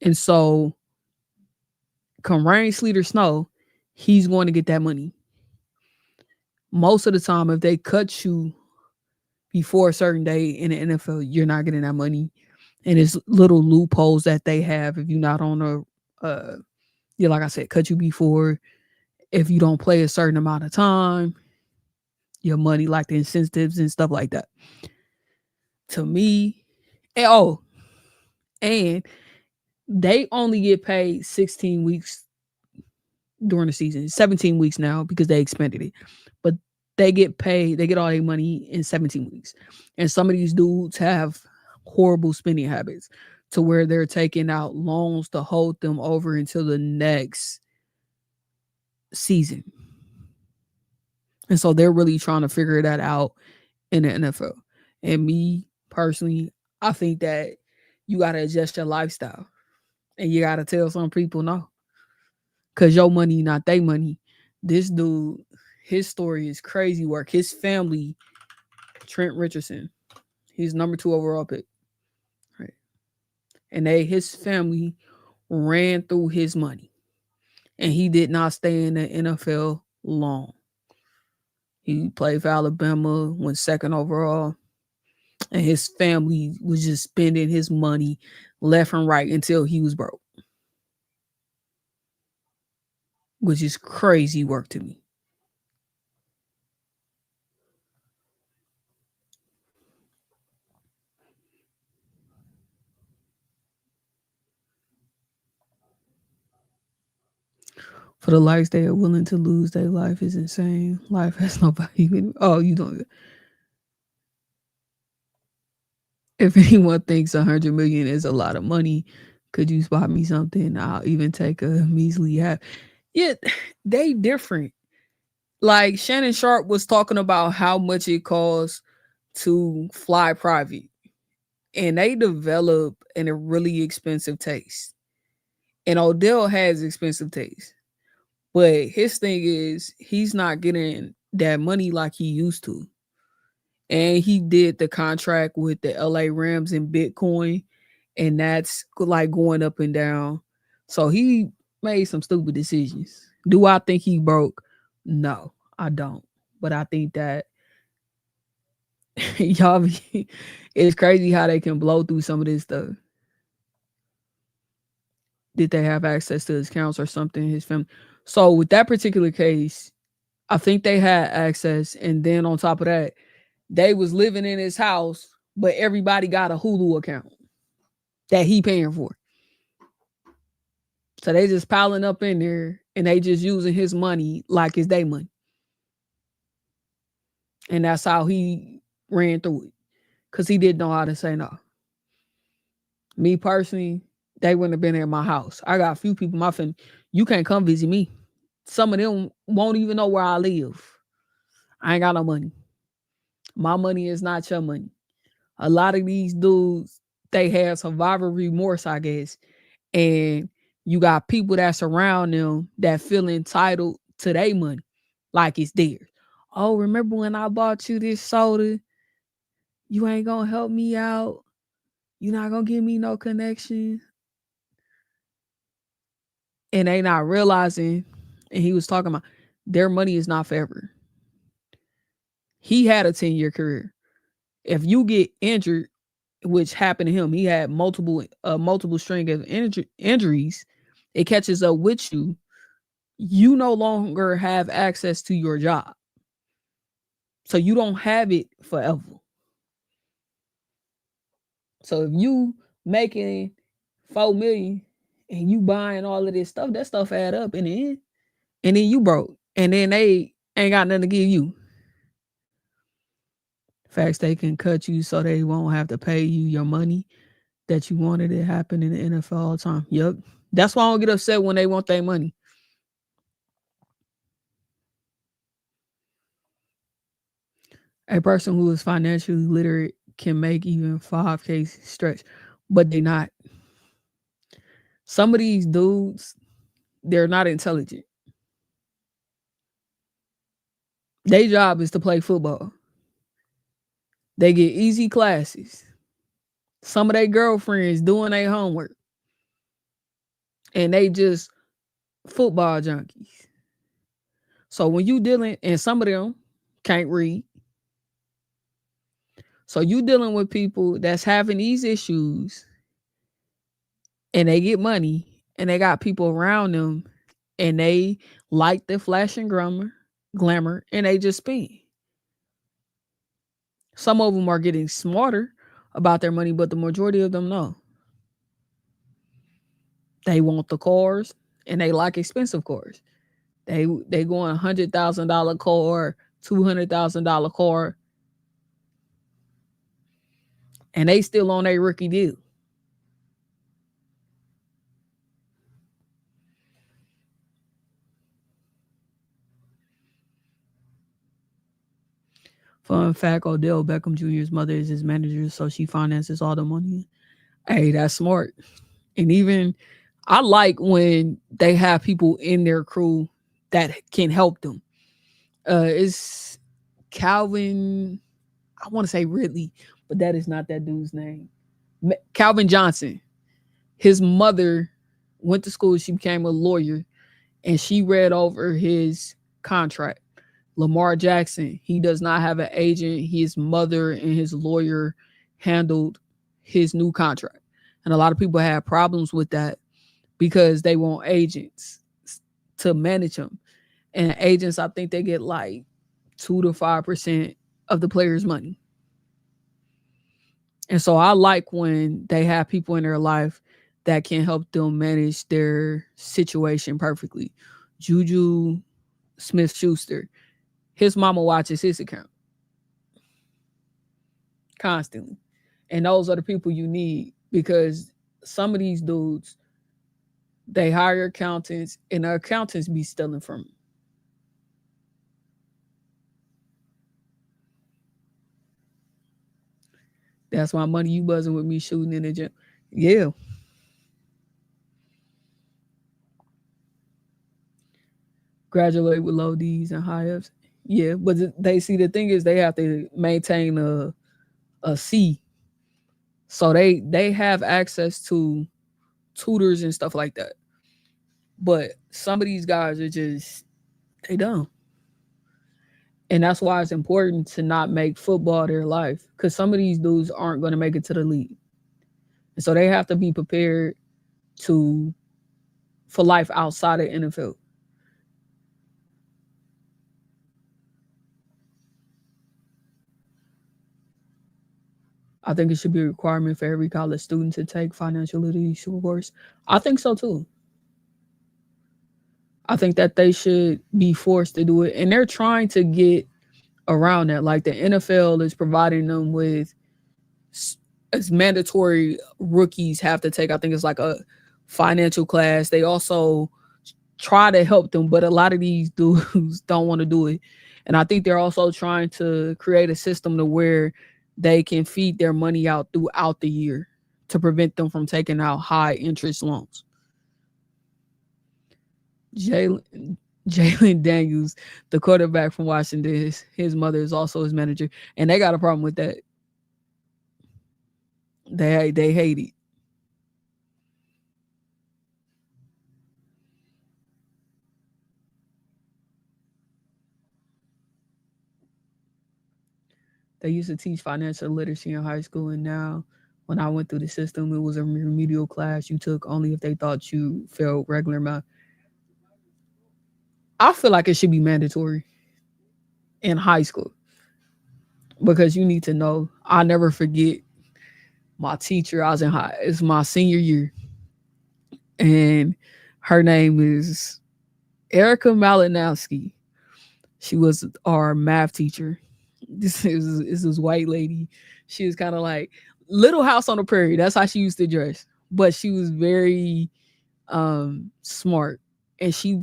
And so, come rain, sleet, or snow, he's going to get that money. Most of the time, if they cut you before a certain day in the NFL, you're not getting that money. And it's little loopholes that they have if you're not on yeah, like I said, cut you before. If you don't play a certain amount of time, your money, like the incentives and stuff like that. To me, and they only get paid 16 weeks during the season, 17 weeks now because they expanded it. But they get paid, they get all their money in 17 weeks. And some of these dudes have horrible spending habits to where they're taking out loans to hold them over until the next season. And so they're really trying to figure that out in the NFL. And me personally, I think that you got to adjust your lifestyle. And you got to tell some people no. Because your money, not their money. This dude, his story is crazy work. His family, Trent Richardson, he's number 2 overall pick. Right. And his family ran through his money. And he did not stay in the NFL long. He played for Alabama, went 2nd overall. And his family was just spending his money left and right until he was broke. Which is crazy work to me. For the likes they are willing to lose, their life is insane. Life has nobody. Oh, you don't. If anyone thinks 100 million is a lot of money, could you spot me something? I'll even take a measly half. Yeah, they different. Like Shannon Sharp was talking about how much it costs to fly private. And they develop in a really expensive taste. And Odell has expensive taste. But his thing is he's not getting that money like he used to. And he did the contract with the LA Rams in Bitcoin, and that's like going up and down. So he made some stupid decisions. Do I think he broke? No, I don't. But I think that y'all, it's crazy how they can blow through some of this stuff. Did they have access to his accounts or something? His family. So with that particular case, I think they had access, and then on top of that, they was living in his house, but everybody got a Hulu account that he paying for. So they just piling up in there, and they just using his money like it's their money. And that's how he ran through it, because he didn't know how to say no. Me personally, they wouldn't have been in my house. I got a few people in my family. You can't come visit me. Some of them won't even know where I live. I ain't got no money. My money is not your money. A lot of these dudes, they have survivor remorse, I guess. And you got people that surround them that feel entitled to their money like it's theirs. Oh, remember when I bought you this soda? You ain't gonna help me out. You're not gonna give me no connection. And they not realizing, and he was talking about, their money is not forever. He had a 10-year career. If you get injured, which happened to him, he had multiple string of injuries. It catches up with you. You no longer have access to your job. So you don't have it forever. So if you making $4 million and you buying all of this stuff, that stuff add up in the end. And then you broke. And then they ain't got nothing to give you. Facts, they can cut you so they won't have to pay you your money that you wanted to happen in the NFL all the time. Yep. That's why I don't get upset when they want their money. A person who is financially literate can make even 5K stretch, but they're not. Some of these dudes, they're not intelligent. Their job is to play football. They get easy classes. Some of their girlfriends doing their homework. And they just football junkies. So when you dealing, and some of them can't read. So you dealing with people that's having these issues, and they get money, and they got people around them, and they like the flash and glamour, and they just spend. Some of them are getting smarter about their money, but the majority of them know. They want the cars, and they like expensive cars. They go on $100,000 car, $200,000 car, and they still on a rookie deal. Fun fact, Odell Beckham Jr.'s mother is his manager, so she finances all the money. Hey, that's smart. And even I like when they have people in their crew that can help them. It's Calvin, I want to say Ridley, but that is not that dude's name. Calvin Johnson. His mother went to school. She became a lawyer, and she read over his contract. Lamar Jackson, he does not have an agent. His mother and his lawyer handled his new contract. And a lot of people have problems with that because they want agents to manage them. And agents, I think they get like 2 to 5% of the player's money. And so I like when they have people in their life that can help them manage their situation perfectly. Juju Smith-Schuster, his mama watches his account constantly. And those are the people you need, because some of these dudes, they hire accountants, and the accountants be stealing from them. That's why money you buzzing with me shooting in the gym. Yeah. Graduate with low D's and high ups. Yeah, but they see the thing is they have to maintain a C, so they have access to tutors and stuff like that. But some of these guys are just they dumb, and that's why it's important to not make football their life because some of these dudes aren't going to make it to the league, and so they have to be prepared to for life outside of NFL. I think it should be a requirement for every college student to take financial literacy course. I think so too. I think that they should be forced to do it. And they're trying to get around that. Like the NFL is providing them with as mandatory rookies have to take. I think it's like a financial class. They also try to help them, but a lot of these dudes don't want to do it. And I think they're also trying to create a system to where they can feed their money out throughout the year to prevent them from taking out high interest loans. Jalen Daniels, the quarterback from Washington, his mother is also his manager, and they got a problem with that. They hate it. They used to teach financial literacy in high school, and now when I went through the system, it was a remedial class you took only if they thought you failed regular math. I feel like it should be mandatory in high school because you need to know. I never forget my teacher. I was in high. It's my senior year, and her name is Erica Malinowski. She was our math teacher. This is this white lady. She was kind of like Little House on the Prairie. That's how she used to dress. But she was very smart. And she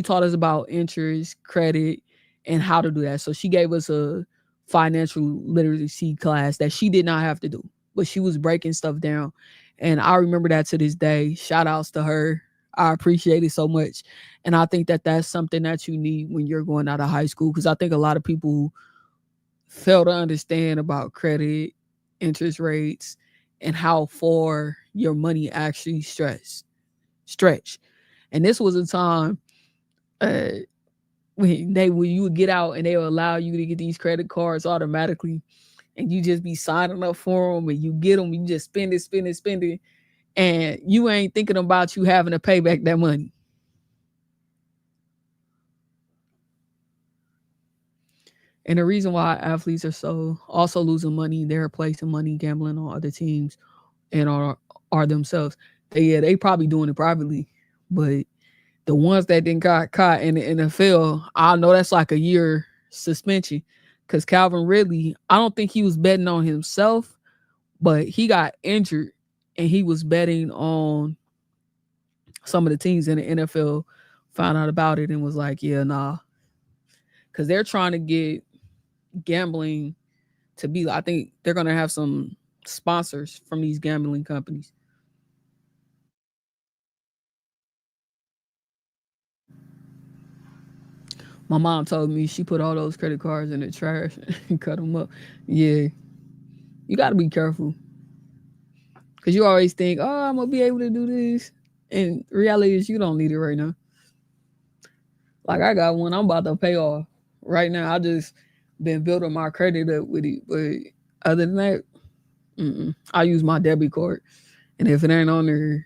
taught us about interest, credit, and how to do that. So she gave us a financial literacy class that she did not have to do. But she was breaking stuff down. And I remember that to this day. Shout outs to her. I appreciate it so much. And I think that that's something that you need when you're going out of high school. Because I think a lot of people fail to understand about credit, interest rates, and how far your money actually stretch. And this was a time when you would get out and they would allow you to get these credit cards automatically. And you just be signing up for them and you get them, you just spend it. And you ain't thinking about you having to pay back that money. And the reason why athletes are so also losing money, they're placing money gambling on other teams and are themselves. They probably doing it privately, but the ones that didn't got caught in the NFL, I know that's like a year suspension. Because Calvin Ridley, I don't think he was betting on himself, but he got injured and he was betting on some of the teams in the NFL, found out about it and was like, yeah, nah. Because they're trying to get gambling to be, I think they're going to have some sponsors from these gambling companies. My mom told me she put all those credit cards in the trash and cut them up. Yeah. You got to be careful. Because you always think, oh, I'm going to be able to do this. And reality is you don't need it right now. Like I got one I'm about to pay off right now. I just been building my credit up with it. But other than that, I use my debit card. And if it ain't on there,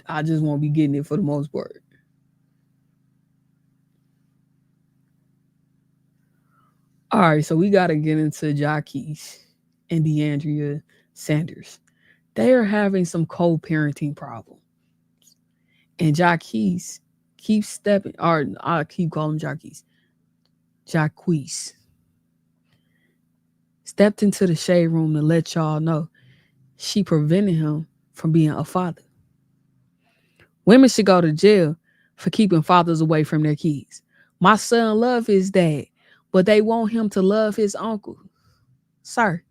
I just won't be getting it for the most part. All right, so we got to get into Jaquess and DeAndrea Sanders. They are having some co-parenting problems. And Jaquess keeps stepping, or I keep calling him Jaquess. Jaquess stepped into the shade room to let y'all know she prevented him from being a father. Women should go to jail for keeping fathers away from their kids. My son loves his dad, but they want him to love his uncle. Sir,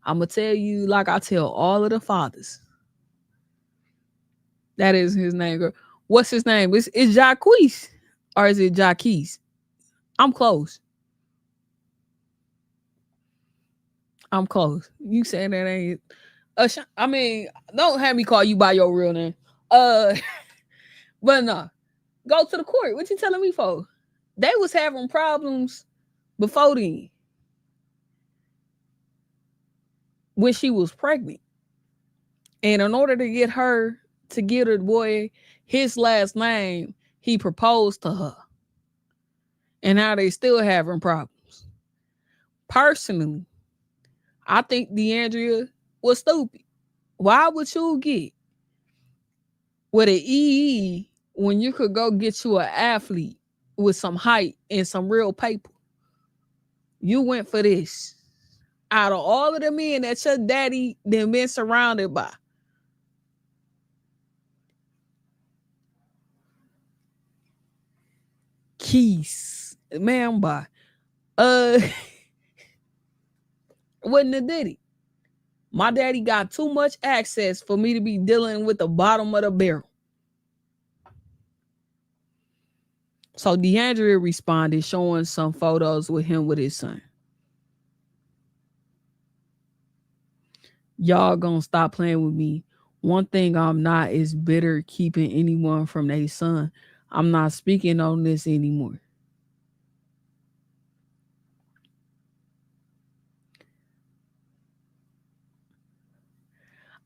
I'm going to tell you like I tell all of the fathers. That is his name, girl. What's his name? It's Jaquess. Or is it Jaquess? I'm close. I'm close. You saying that ain't... I mean, don't have me call you by your real name. But no. Go to the court. What you telling me for? They was having problems before then. When she was pregnant. And in order to get her to get her boy his last name, he proposed to her. And now they still having problems. Personally, I think DeAndrea was stupid. Why would you get with an EE when you could go get you an athlete with some height and some real paper? You went for this. Out of all of the men that your daddy then been surrounded by. Keys. Man, by. Wasn't a Diddy. My daddy got too much access for me to be dealing with the bottom of the barrel. So DeAndrea responded, showing some photos with him with his son. Y'all gonna stop playing with me. One thing I'm not is bitter keeping anyone from their son. I'm not speaking on this anymore.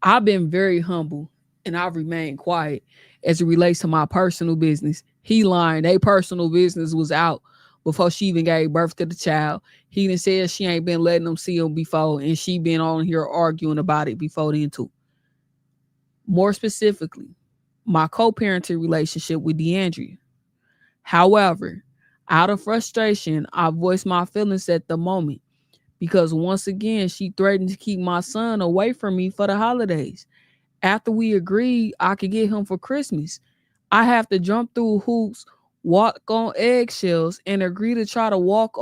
I've been very humble and I've remained quiet as it relates to my personal business. He lying. Their personal business was out before she even gave birth to the child. He done said she ain't been letting them see him before, and she been on here arguing about it before then too. More specifically, my co-parenting relationship with DeAndrea. However, out of frustration, I voiced my feelings at the moment because once again, she threatened to keep my son away from me for the holidays. After we agreed I could get him for Christmas, I have to jump through hoops, walk on eggshells, and agree to try to work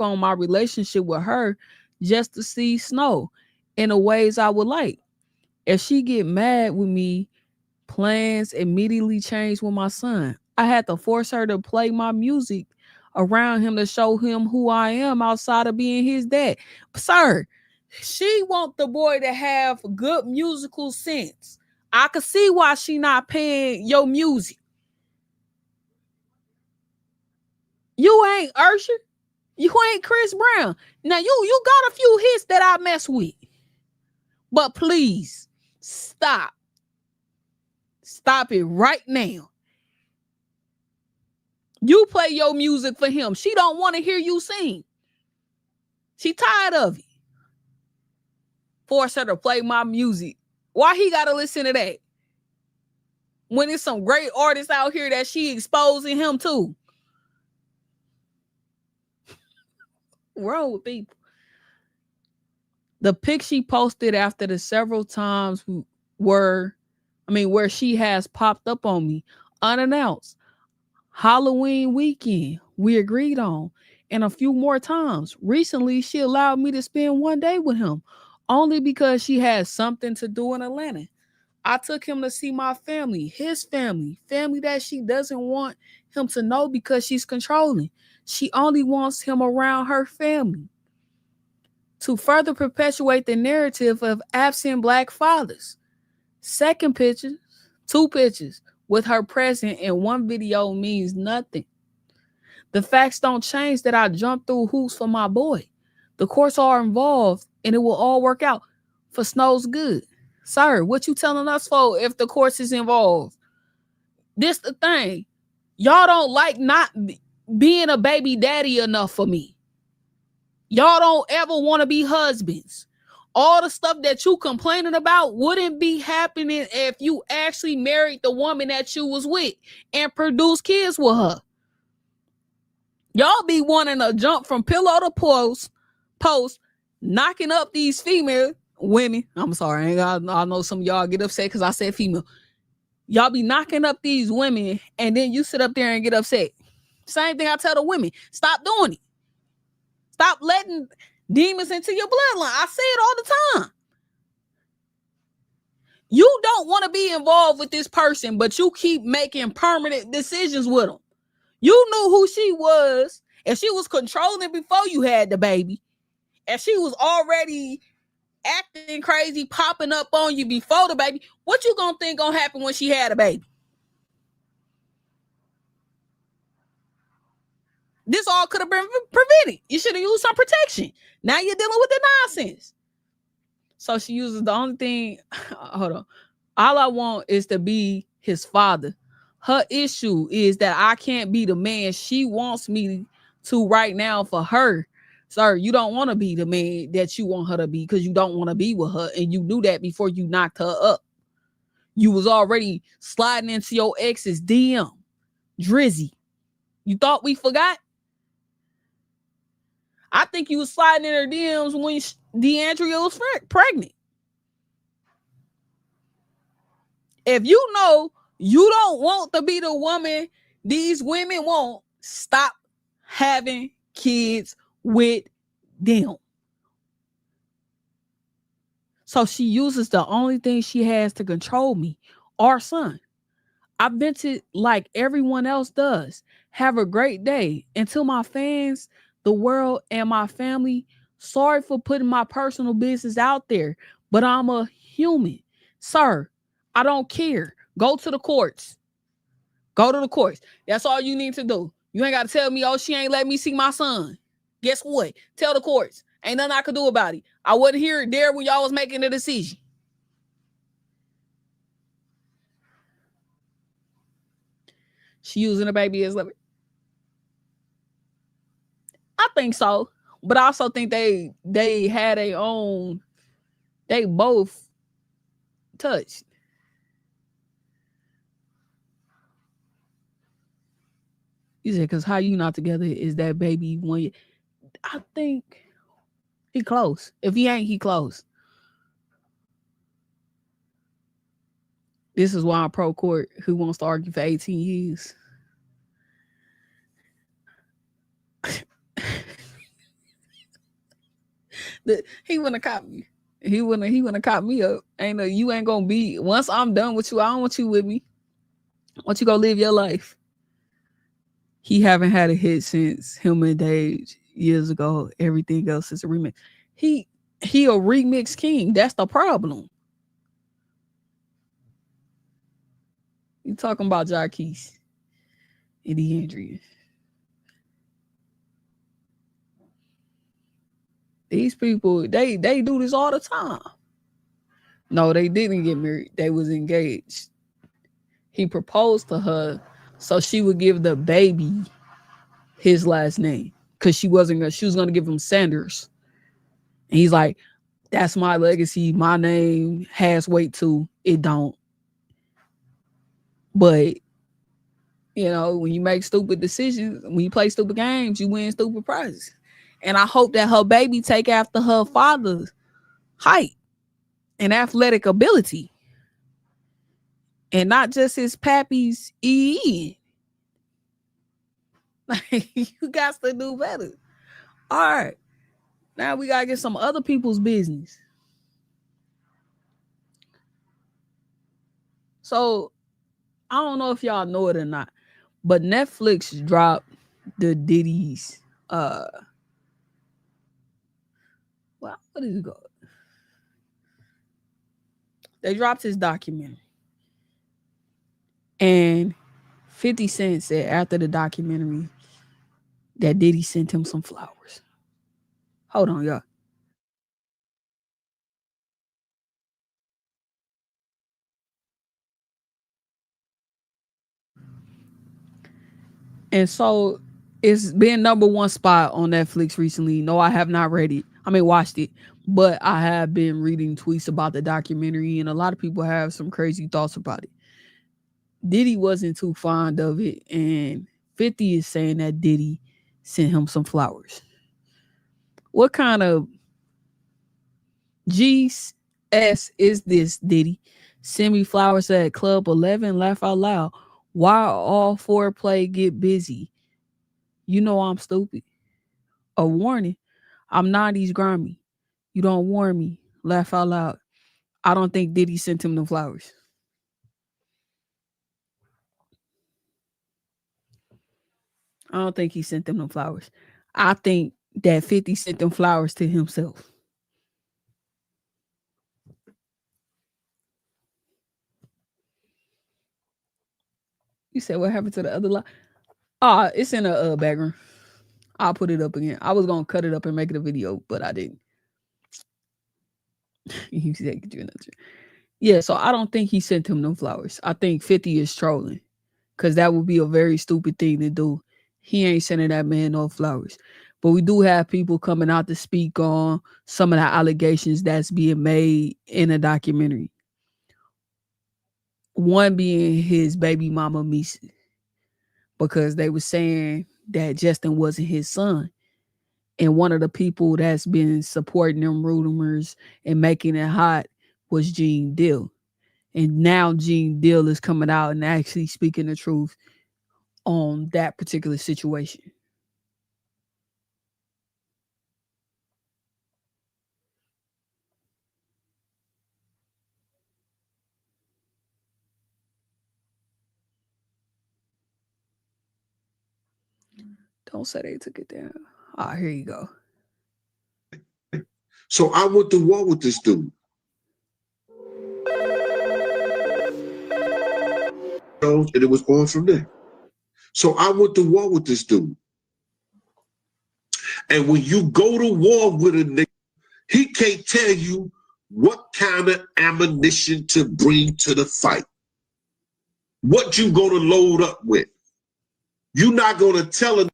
on my relationship with her just to see Snow in the ways I would like. If she get mad with me, plans immediately change with my son. I had to force her to play my music around him to show him who I am outside of being his dad. Sir, she want the boy to have good musical sense. I could see why she not paying your music. You ain't Usher. You ain't Chris Brown. Now you got a few hits that I mess with. But please stop. Stop it right now. You play your music for him. She don't want to hear you sing. She tired of it. Force her to play my music. Why he got to listen to that? When there's some great artists out here that she exposing him to. Wrong with people. The pic she posted after the several times where she has popped up on me unannounced. Halloween weekend we agreed on, and a few more times. Recently, she allowed me to spend one day with him only because she had something to do in Atlanta. I took him to see my family, his family that she doesn't want him to know because she's controlling. She only wants him around her family to further perpetuate the narrative of absent Black fathers. Second picture, 2 pictures with her present in one video means nothing. The facts don't change that I jumped through hoops for my boy. The courts are involved and it will all work out for Snow's good. Sir, what you telling us for if the courts is involved? This the thing. Y'all don't like not being a baby daddy enough for me. Y'all don't ever want to be husbands. All the stuff that you complaining about wouldn't be happening if you actually married the woman that you was with and produced kids with her. Y'all be wanting to jump from pillow to post, knocking up these female women. I'm sorry, I know some of y'all get upset because I said female. Y'all be knocking up these women and then you sit up there and get upset. Same thing I tell the women. Stop doing it. Stop letting demons into your bloodline. I say it all the time. You don't want to be involved with this person, but you keep making permanent decisions with them. You knew who she was, and she was controlling before you had the baby, and she was already acting crazy, popping up on you before the baby. What you gonna think gonna happen when she had a baby? This all could have been prevented. You should have used some protection. Now you're dealing with the nonsense. So she uses the only thing. Hold on. All I want is to be his father. Her issue is that I can't be the man she wants me to right now for her. Sir, you don't want to be the man that you want her to be because you don't want to be with her. And you knew that before you knocked her up. You was already sliding into your ex's DM. Drizzy. You thought we forgot? I think you was sliding in her DMs when DeAndrea was pregnant. If you know you don't want to be the woman these women want, stop having kids with them. So she uses the only thing she has to control me, our son. I vented like everyone else does. Have a great day. And to my fans, the world, and my family, sorry for putting my personal business out there, but I'm a human. Sir, I don't care. Go to the courts. Go to the courts. That's all you need to do. You ain't got to tell me, oh, she ain't let me see my son. Guess what? Tell the courts. Ain't nothing I could do about it. I wasn't here there when y'all was making the decision. She using the baby as leverage. I think so, but I also think they had their own. They both touched. You said, because how you not together is that baby when you. I think he close. If he ain't, he close. This is why I'm pro court. Who wants to argue for 18 years? He wouldn't have caught me. He wouldn't have caught me up. You ain't gonna be. Once I'm done with you, I don't want you with me. I want you to go live your life. He haven't had a hit since him and Dave years ago. Everything else is a remix. He a remix king. That's the problem. You talking about Jaquess and D'Andrea. These people, they do this all the time. No, they didn't get married. They was engaged. He proposed to her so she would give the baby his last name because she was going to give him Sanders. And he's like, that's my legacy. My name has weight too. It don't. But, when you make stupid decisions, when you play stupid games, you win stupid prizes. And I hope that her baby take after her father's height and athletic ability. And not just his pappy's EE. You got to do better. All right. Now we got to get some other people's business. So, I don't know if y'all know it or not, but Netflix dropped the Diddy's, what is it called? They dropped his documentary. And 50 Cent said after the documentary that Diddy sent him some flowers. Hold on, y'all. And so it's been number one spot on Netflix recently. No, I have not watched it, but I have been reading tweets about the documentary, and a lot of people have some crazy thoughts about it. Diddy wasn't too fond of it, and 50 is saying that Diddy sent him some flowers. What kind of GS is this, Diddy? Send me flowers at Club 11, laugh out loud. Why all foreplay get busy? You know I'm stupid. A warning. I'm 90s grimy. You don't warn me. Laugh out loud. I don't think Diddy sent him the flowers. I don't think he sent them flowers. I think that 50 sent them flowers to himself. You said what happened to the other line? It's in a background. I'll put it up again. I was gonna cut it up and make it a video, but I didn't. You said get you another. Yeah, so I don't think he sent him no flowers. I think 50 is trolling, because that would be a very stupid thing to do. He ain't sending that man no flowers. But we do have people coming out to speak on some of the allegations that's being made in a documentary. One being his baby mama, Misa, because they were saying that Justin wasn't his son. And one of the people that's been supporting them rumors and making it hot was Gene Deal. And now Gene Deal is coming out and actually speaking the truth on that particular situation. Don't say they took it down. Here you go. So I went to war with this dude. And it was on from there. So I went to war with this dude. And when you go to war with a nigga, he can't tell you what kind of ammunition to bring to the fight. What you gonna load up with. You're not gonna tell him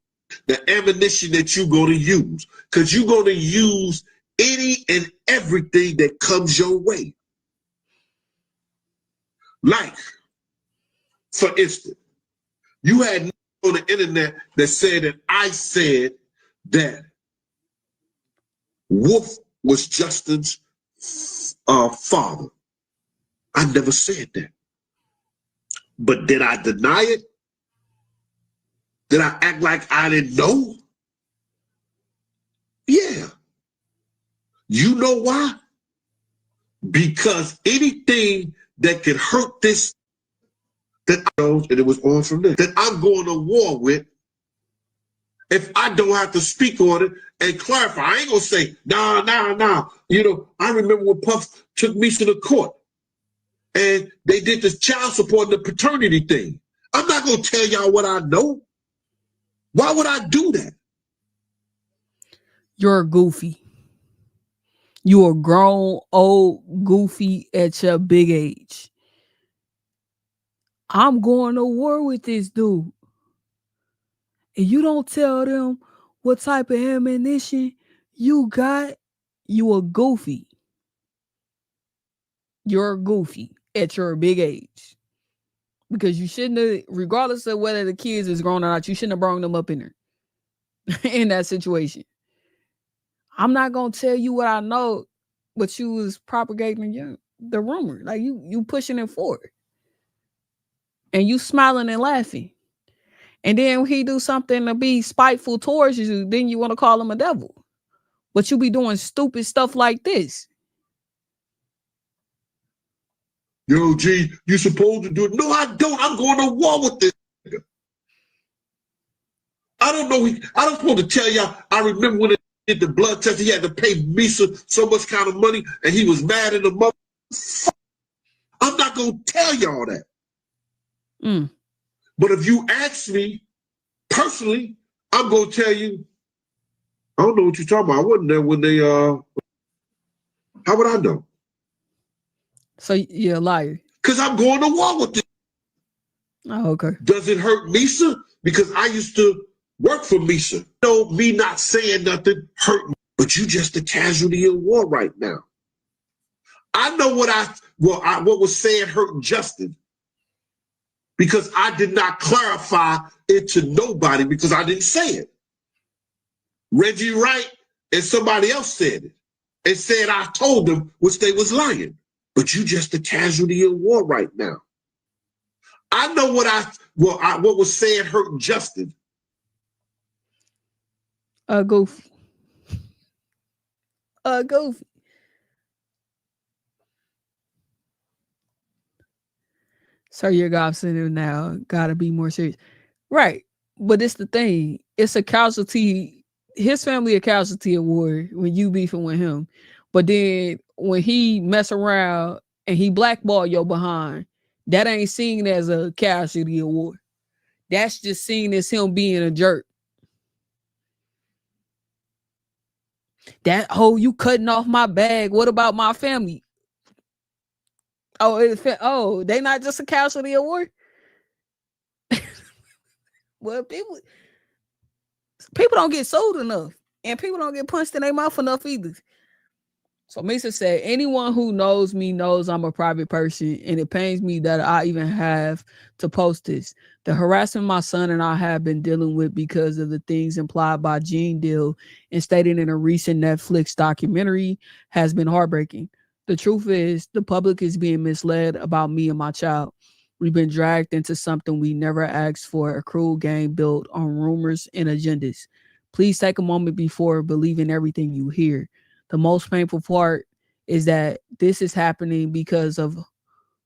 the ammunition that you're gonna use, because you're gonna use any and everything that comes your way. Like, for instance, you had on the internet that said that I said that Wolf was Justin's father. I never said that. But did I deny it? Did I act like I didn't know? Yeah. You know why? Because anything that could hurt this, that I know, and it was on from there, that I'm going to war with, if I don't have to speak on it and clarify, I ain't gonna say, nah. You know, I remember when Puff took me to the court and they did this child support and the paternity thing. I'm not gonna tell y'all what I know. Why would I do that? You're goofy. You're a grown, old, goofy at your big age. I'm going to war with this dude. And you don't tell them what type of ammunition you got, you a goofy. You're a goofy at your big age. Because you shouldn't have, regardless of whether the kids is grown or not, you shouldn't have brought them up in there. In that situation. I'm not going to tell you what I know, but you was propagating the rumor. Like you pushing it forward. And you smiling and laughing. And then when he do something to be spiteful towards you, then you want to call him a devil. But you be doing stupid stuff like this. Yo, G, you supposed to do it. No, I don't. I'm going to war with this nigga. I don't know. I don't supposed to tell y'all. I remember when they did the blood test, he had to pay Misa so much kind of money, and he was mad in the mother. I'm not going to tell y'all that. But if you ask me personally, I'm going to tell you, I don't know what you're talking about. I wasn't there when they, how would I know? So you're a liar. Because I'm going to war with this. Oh, okay. Does it hurt Misa? Because I used to work for Misa. No, me not saying nothing hurt me. But you just a casualty of war right now. I know what was saying hurt Justin. Because I did not clarify it to nobody because I didn't say it. Reggie Wright and somebody else said it. And said I told them, which they was lying. But you just a casualty of war right now. I know what was saying hurt Justin. Goofy. Goofy. So your gossip now gotta be more serious. Right. But it's the thing. It's a casualty. His family a casualty of war when you beefing with him. But then when he mess around and he blackball your behind, that ain't seen as a casualty of war. That's just seen as him being a jerk. That, oh, you cutting off my bag. What about my family? Oh, they not just a casualty of war. Well, people don't get sold enough, and people don't get punched in their mouth enough either. So Misa said, anyone who knows me knows I'm a private person, and it pains me that I even have to post this. The harassment my son and I have been dealing with because of the things implied by Gene Deal and stated in a recent Netflix documentary has been heartbreaking. The truth is, the public is being misled about me and my child. We've been dragged into something we never asked for, a cruel game built on rumors and agendas. Please take a moment before believing everything you hear. The most painful part is that this is happening because of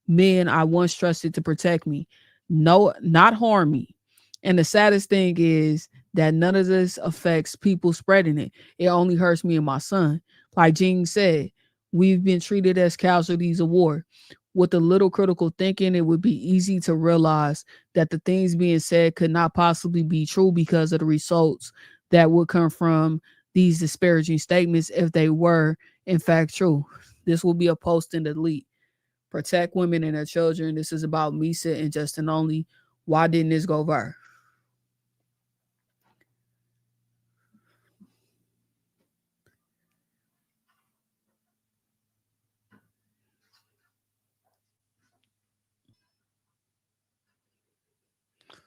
men I once trusted to protect me, no, not harm me. And the saddest thing is that none of this affects people spreading it. It only hurts me and my son. Like Jean said, we've been treated as casualties of war. With a little critical thinking, it would be easy to realize that the things being said could not possibly be true because of the results that would come from these disparaging statements if they were in fact true. This will be a post and delete. Protect women and their children. This is about Misa and Justin only. Why didn't this go viral?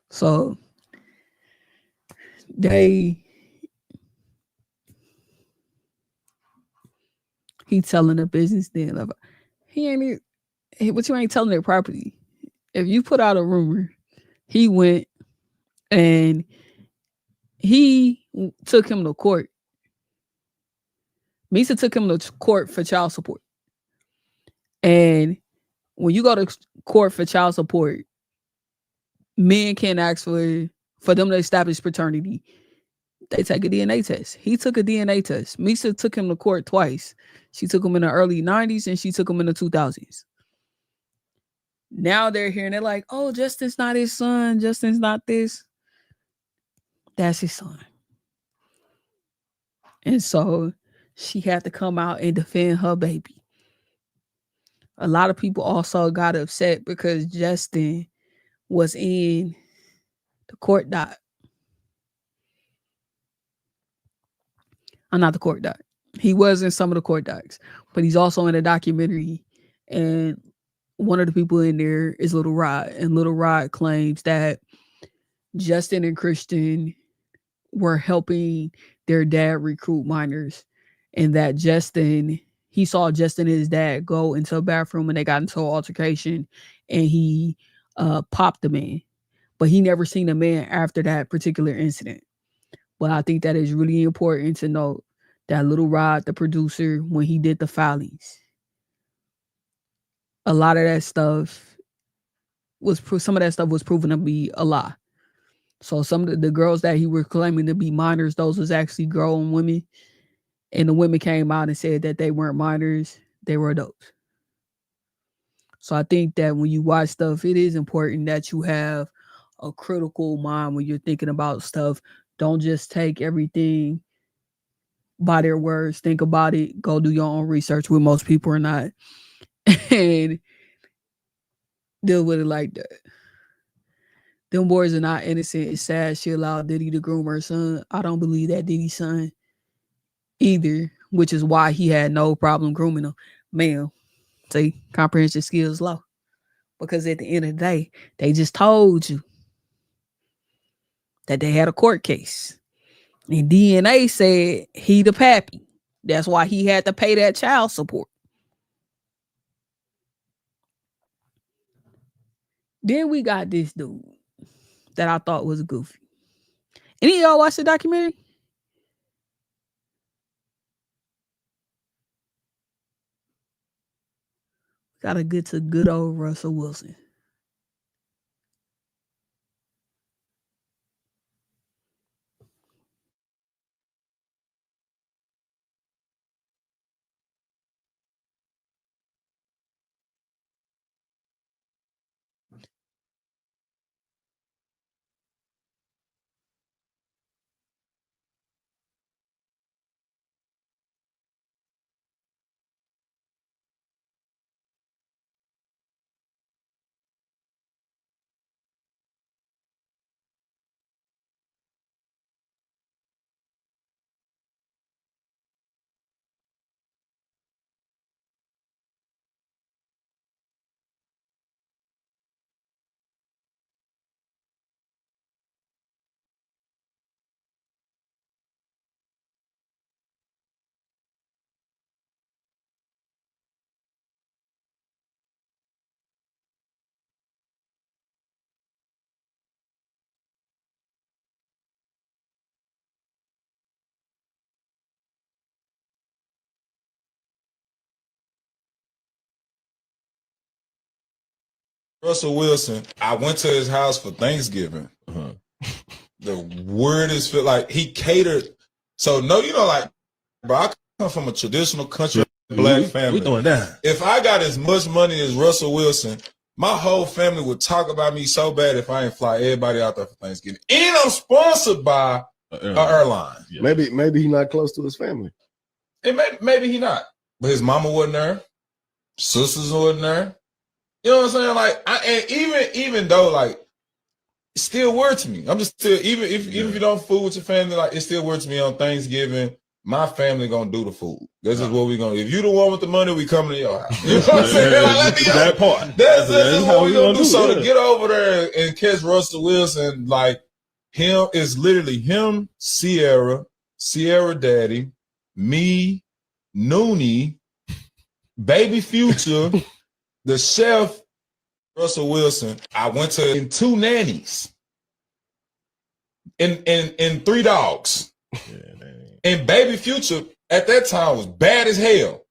So he telling the business then of but you ain't telling their property. If you put out a rumor, he went and he took him to court. Misa took him to court for child support. And when you go to court for child support, men can't ask for them to establish paternity. They take a DNA test. He took a DNA test. Misa took him to court twice. She took him in the early 90s and she took him in the 2000s. Now they're here and they're like, oh, Justin's not his son. Justin's not this. That's his son. And so she had to come out and defend her baby. A lot of people also got upset because Justin was in the court doc. Not the court doc. He was in some of the court docs, but he's also in a documentary. And one of the people in there is Little Rod. And Little Rod claims that Justin and Christian were helping their dad recruit minors. And that he saw Justin and his dad go into a bathroom and they got into an altercation and he popped the man. But he never seen a man after that particular incident. But I think that is really important to note that Little Rod, the producer, when he did the filings, a lot of that stuff some of that stuff was proven to be a lie. So some of the girls that he was claiming to be minors, those was actually grown women. And the women came out and said that they weren't minors, they were adults. So I think that when you watch stuff, it is important that you have a critical mind when you're thinking about stuff. Don't just take everything by their words. Think about it. Go do your own research, where most people are not. And deal with it like that. Them boys are not innocent. It's sad she allowed Diddy to groom her son. I don't believe that Diddy's son either, which is why he had no problem grooming him. Ma'am, see, comprehension skills low. Because at the end of the day, they just told you that they had a court case. And DNA said he the pappy. That's why he had to pay that child support. Then we got this dude that I thought was goofy. Any of y'all watch the documentary? Gotta get to good old Russell Wilson. Russell Wilson, I went to his house for Thanksgiving. The weirdest feel like he catered. So no, you know, like, bro, I come from a traditional country black family. We doing that. If I got as much money as Russell Wilson, my whole family would talk about me so bad if I ain't fly everybody out there for Thanksgiving. And I'm sponsored by an airline. Yeah. Maybe he's not close to his family. And maybe he not. But his mama wasn't there. Sisters wasn't there. You know what I'm saying? Like, and even though, like, it's still weird to me. I'm just still, even if you don't fool with your family, like, it's still weird to me on Thanksgiving. My family gonna do the food. This is what we gonna. If you the one with the money, we coming to your house. You know what I'm saying? Like, that part. That's what we gonna do. So to get over there and catch Russell Wilson, like, him is literally him, Sierra Daddy, me, Noonie, Baby Future, the chef, Russell Wilson. I went to in 2 nannies and 3 dogs. And Baby Future at that time was bad as hell.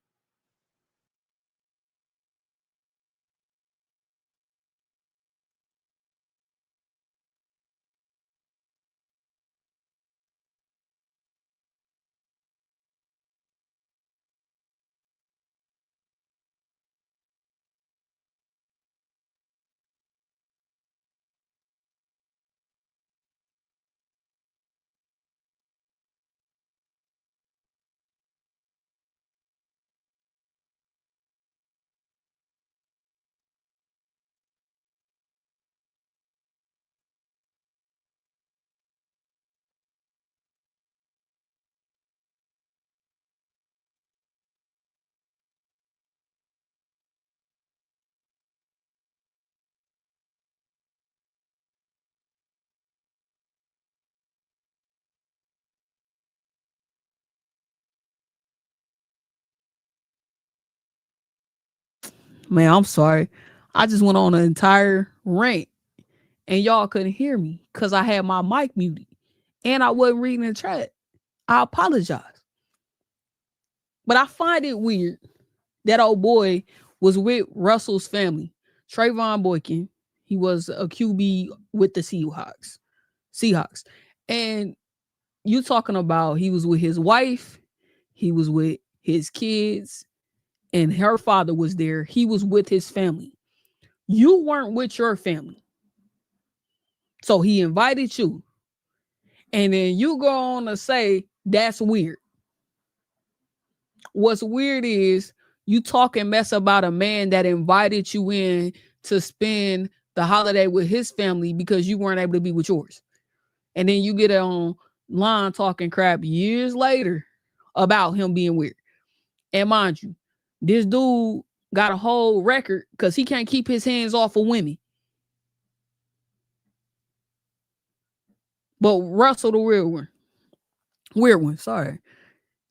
Man, I'm sorry. I just went on an entire rant and y'all couldn't hear me because I had my mic muted and I wasn't reading the chat. I apologize. But I find it weird that old boy was with Russell's family. Trayvon Boykin, he was a QB with the Seahawks. And you talking about he was with his wife, he was with his kids, and her father was there. He was with his family. You weren't with your family. So he invited you. And then you go on to say that's weird. What's weird is you talk and mess about a man that invited you in to spend the holiday with his family because you weren't able to be with yours. And then you get online talking crap years later about him being weird. And mind you, this dude got a whole record because he can't keep his hands off of women. But Russell the weird one, sorry.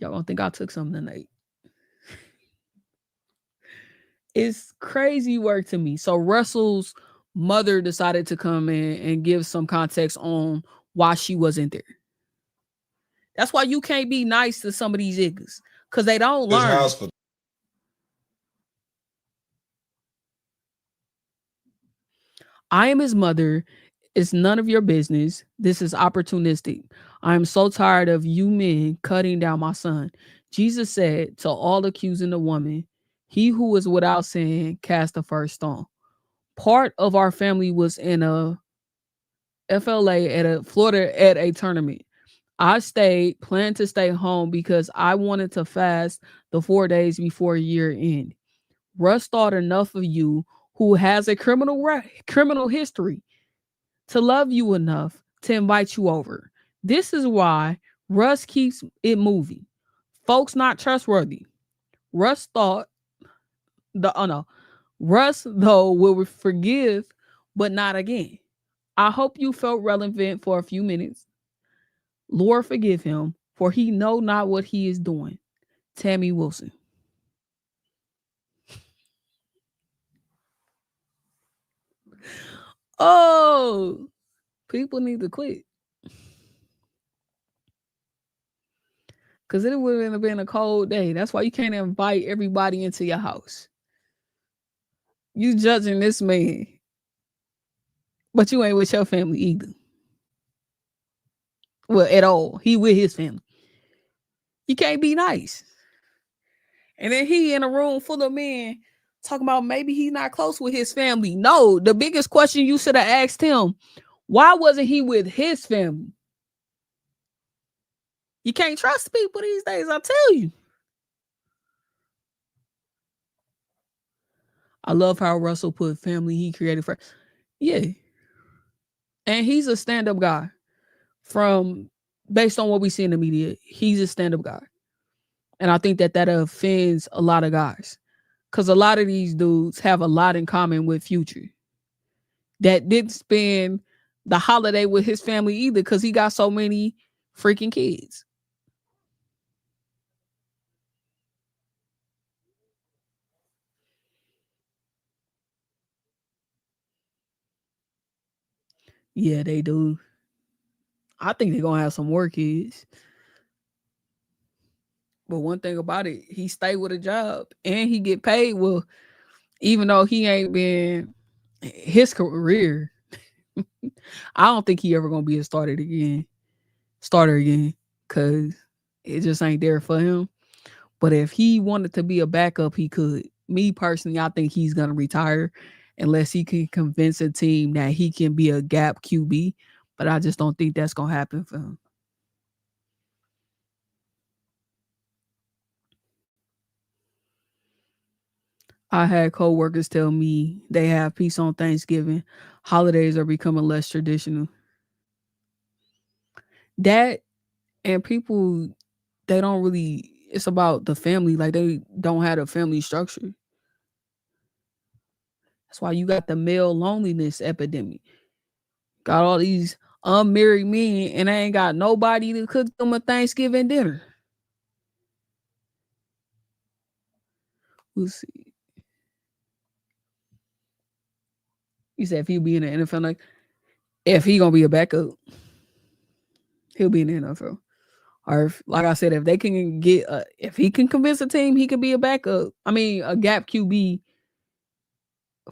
Y'all gonna think I took something tonight. It's crazy work to me. So Russell's mother decided to come in and give some context on why she wasn't there. That's why you can't be nice to some of these niggas because they don't learn. I am his mother. It's none of your business. This is opportunistic. I am so tired of you men cutting down my son. Jesus said to all accusing the woman, he who is without sin cast the first stone. Part of our family was in a FLA at Florida at a tournament. I stayed, planned to stay home because I wanted to fast the 4 days before year end. Russ thought enough of you who has a criminal history to love you enough to invite you over. This is why Russ keeps it moving. Folks not trustworthy. Russ though will forgive, but not again. I hope you felt relevant for a few minutes. Lord forgive him, for he know not what he is doing. Tammy Wilson. Oh, people need to quit. Because it would have been a cold day. That's why you can't invite everybody into your house. You judging this man But you ain't with your family either. Well, at all. He with his family. You can't be nice. And then he in a room full of men talking about maybe he's not close with his family. No, the biggest question you should have asked him, why wasn't he with his family? You can't trust people these days, I tell you. I love how Russell put family he created first. Yeah. And he's a stand-up guy. Based on what we see in the media, he's a stand-up guy. And I think that offends a lot of guys. Because a lot of these dudes have a lot in common with Future. That didn't spend the holiday with his family either because he got so many freaking kids. Yeah, they do. I think they're going to have some more kids. But one thing about it, he stay with a job and he get paid. Well, even though he ain't been his career, I don't think he ever going to be a starter again. Because it just ain't there for him. But if he wanted to be a backup, he could. Me personally, I think he's going to retire unless he can convince a team that he can be a gap QB. But I just don't think that's going to happen for him. I had coworkers tell me they have peace on Thanksgiving. Holidays are becoming less traditional. That and people, they don't really, it's about the family. Like they don't have a family structure. That's why you got the male loneliness epidemic. Got all these unmarried men and they ain't got nobody to cook them a Thanksgiving dinner. We'll see. You said if he'll be in the NFL, like if he gonna be a backup, he'll be in the NFL. Or if, like I said, if they can get, if he can convince a team, he can be a backup. I mean, a gap QB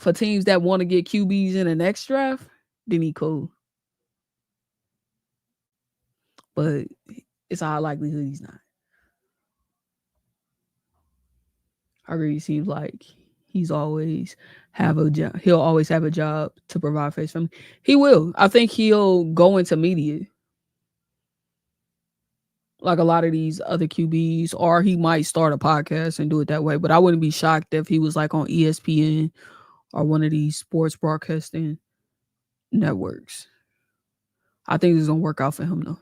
for teams that want to get QBs in the next draft, then he cool. But it's a high likelihood he's not. I agree. It seems like he's always have a job. He'll always have a job to provide for his family. He will. I think he'll go into media like a lot of these other QBs, or he might start a podcast and do it that way. But I wouldn't be shocked if he was like on ESPN or one of these sports broadcasting networks. I think it's gonna work out for him though.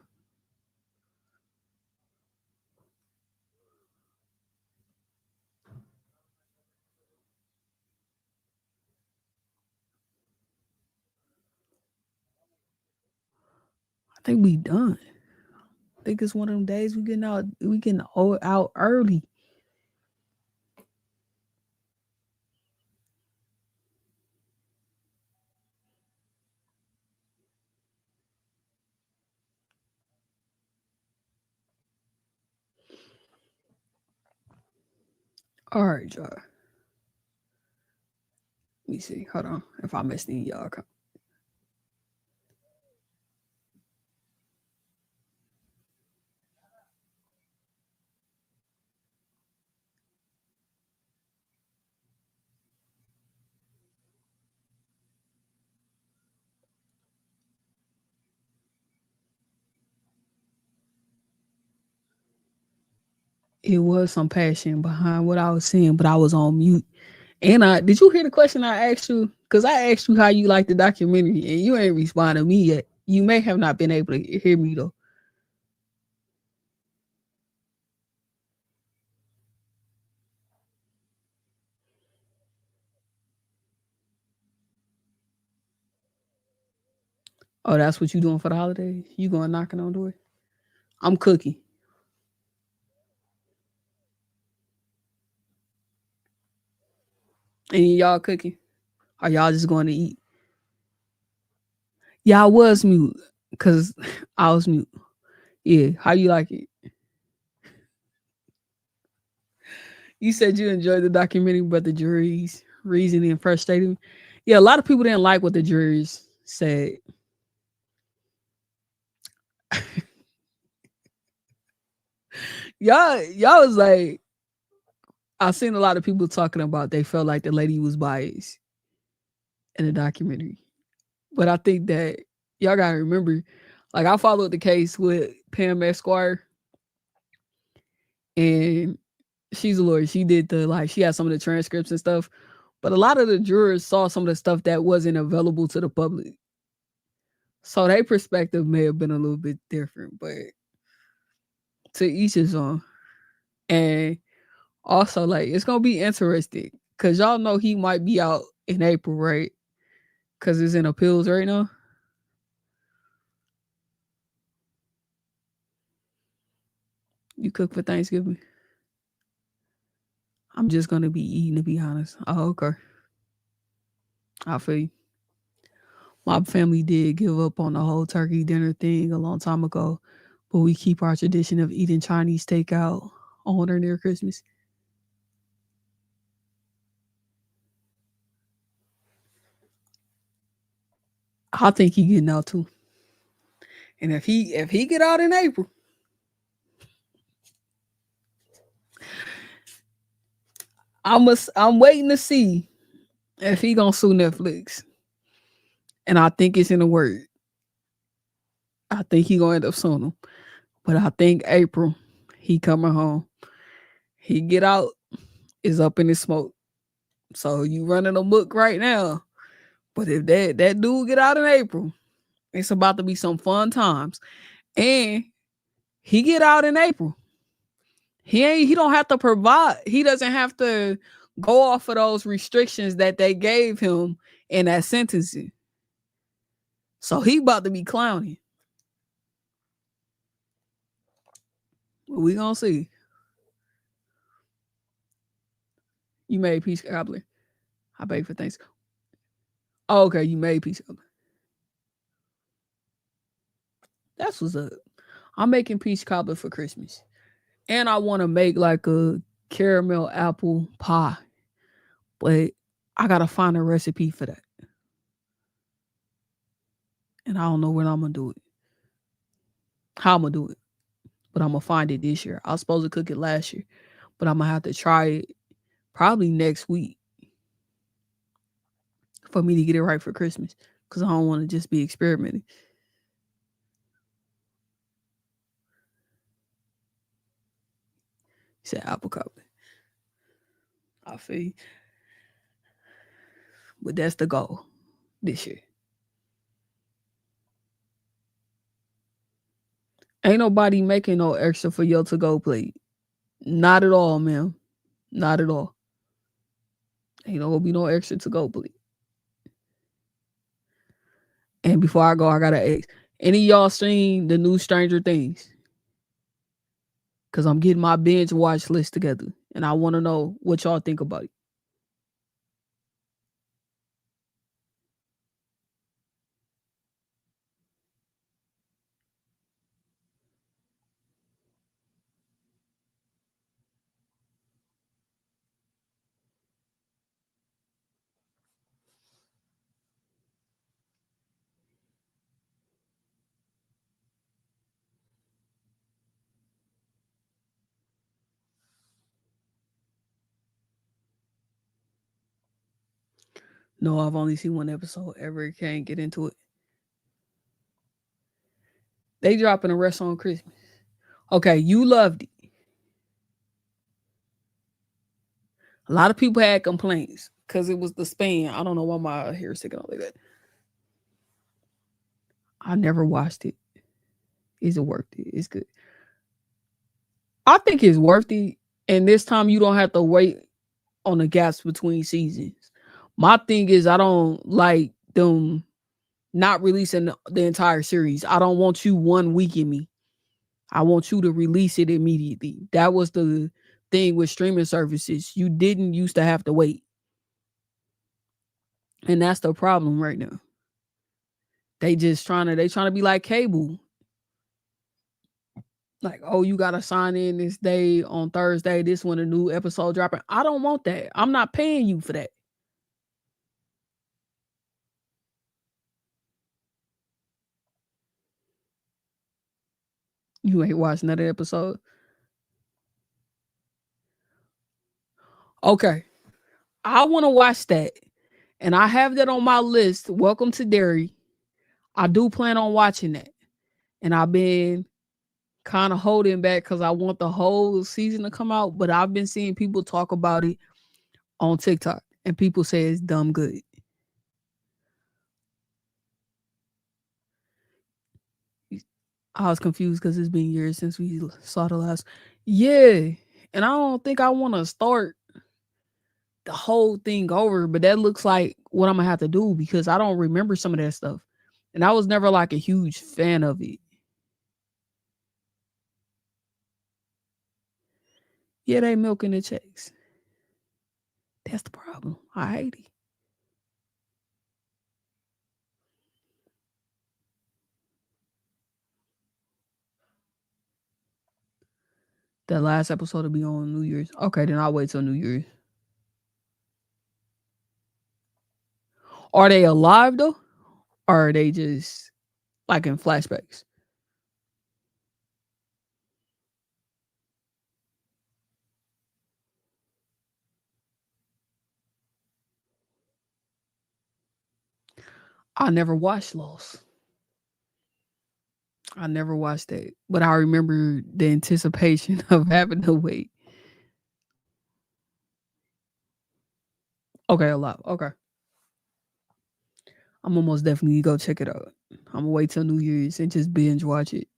I think we done. I think it's one of them days we getting out early. All right, y'all. Let me see. Hold on. If I missed any y'all. It was some passion behind what I was saying, but I was on mute. And did you hear the question I asked you? Because I asked you how you like the documentary, and you ain't responded to me yet. You may have not been able to hear me though. Oh, that's what you doing for the holidays? You going knocking on doors? I'm cooking. And y'all cooking? Or y'all just going to eat? Yeah, I was mute because I was mute. Yeah, how you like it? You said you enjoyed the documentary, but the jury's reasoning frustrated me. Yeah, a lot of people didn't like what the juries said, y'all was like, I've seen a lot of people talking about they felt like the lady was biased in the documentary. But I think that y'all gotta remember, like I followed the case with Pam Esquire, and she's a lawyer. She did she had some of the transcripts and stuff, but a lot of the jurors saw some of the stuff that wasn't available to the public. So their perspective may have been a little bit different, but to each his own. And also, like, it's gonna be interesting because y'all know he might be out in April, right? Because it's in appeals right now. You cook for Thanksgiving? I'm just gonna be eating, to be honest. Oh, okay. I feel you. My family did give up on the whole turkey dinner thing a long time ago, but we keep our tradition of eating Chinese takeout on or near Christmas. I think he getting out too. And if he get out in April, I'm waiting to see if he gonna sue Netflix. And I think it's in the word. I think he gonna end up suing him. But I think April, he coming home. He get out, is up in the smoke. So you running a book right now. But if that dude get out in April, it's about to be some fun times. And he get out in April. He don't have to provide. He doesn't have to go off of those restrictions that they gave him in that sentencing. So he about to be clowning. We gonna see. You made peach cobbler. I baked for Thanksgiving. Oh, okay, you made peach cobbler. That's what's up. I'm making peach cobbler for Christmas. And I want to make like a caramel apple pie. But I gotta find a recipe for that. And I don't know when I'm gonna do it. How I'm gonna do it. But I'm gonna find it this year. I was supposed to cook it last year. But I'm gonna have to try it probably next week for me to get it right for Christmas. Because I don't want to just be experimenting. He said apple cobbler. I feel you. But that's the goal this year. Ain't nobody making no extra for your to-go plate. Not at all, ma'am. Not at all. Ain't gonna be no extra to-go plate. And before I go, I gotta ask, any of y'all seen the new Stranger Things? Because I'm getting my binge watch list together. And I want to know what y'all think about it. No, I've only seen one episode ever. Can't get into it. They dropping a rest on Christmas. Okay, you loved it. A lot of people had complaints because it was the span. I don't know why my hair is sticking out like that. I never watched it. Is it worth it? It's good. I think it's worth it. And this time you don't have to wait on the gaps between seasons. My thing is I don't like them not releasing the entire series. I don't want you 1 week in me. I want you to release it immediately. That was the thing with streaming services. You didn't used to have to wait. And that's the problem right now. They trying to be like cable. Like, oh, you gotta sign in this day on Thursday. This when a new episode dropping. I don't want that. I'm not paying you for that. You ain't watched another episode? Okay. I want to watch that. And I have that on my list. Welcome to Derry. I do plan on watching that. And I've been kind of holding back because I want the whole season to come out. But I've been seeing people talk about it on TikTok. And people say it's dumb good. I was confused because it's been years since we saw the last. Yeah. And I don't think I want to start the whole thing over, but that looks like what I'm gonna have to do because I don't remember some of that stuff. And I was never like a huge fan of it. Yeah, they milking the checks. That's the problem. I hate it. That last episode will be on New Year's. Okay, then I'll wait till New Year's. Are they alive though? Or are they just like in flashbacks? I never watched Lost. I never watched that. But I remember the anticipation of having to wait. Okay, alive. Okay. I'm almost definitely go check it out. I'm gonna wait till New Year's and just binge watch it.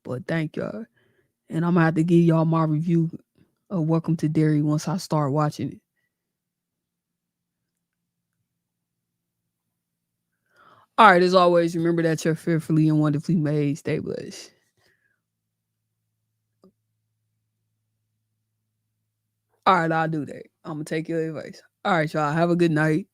But thank y'all. And I'm gonna have to give y'all my review of Welcome to Derry once I start watching it. All right, as always, remember that you're fearfully and wonderfully made. Stay blessed. All right, I'll do that. I'm gonna take your advice. All right, y'all. Have a good night.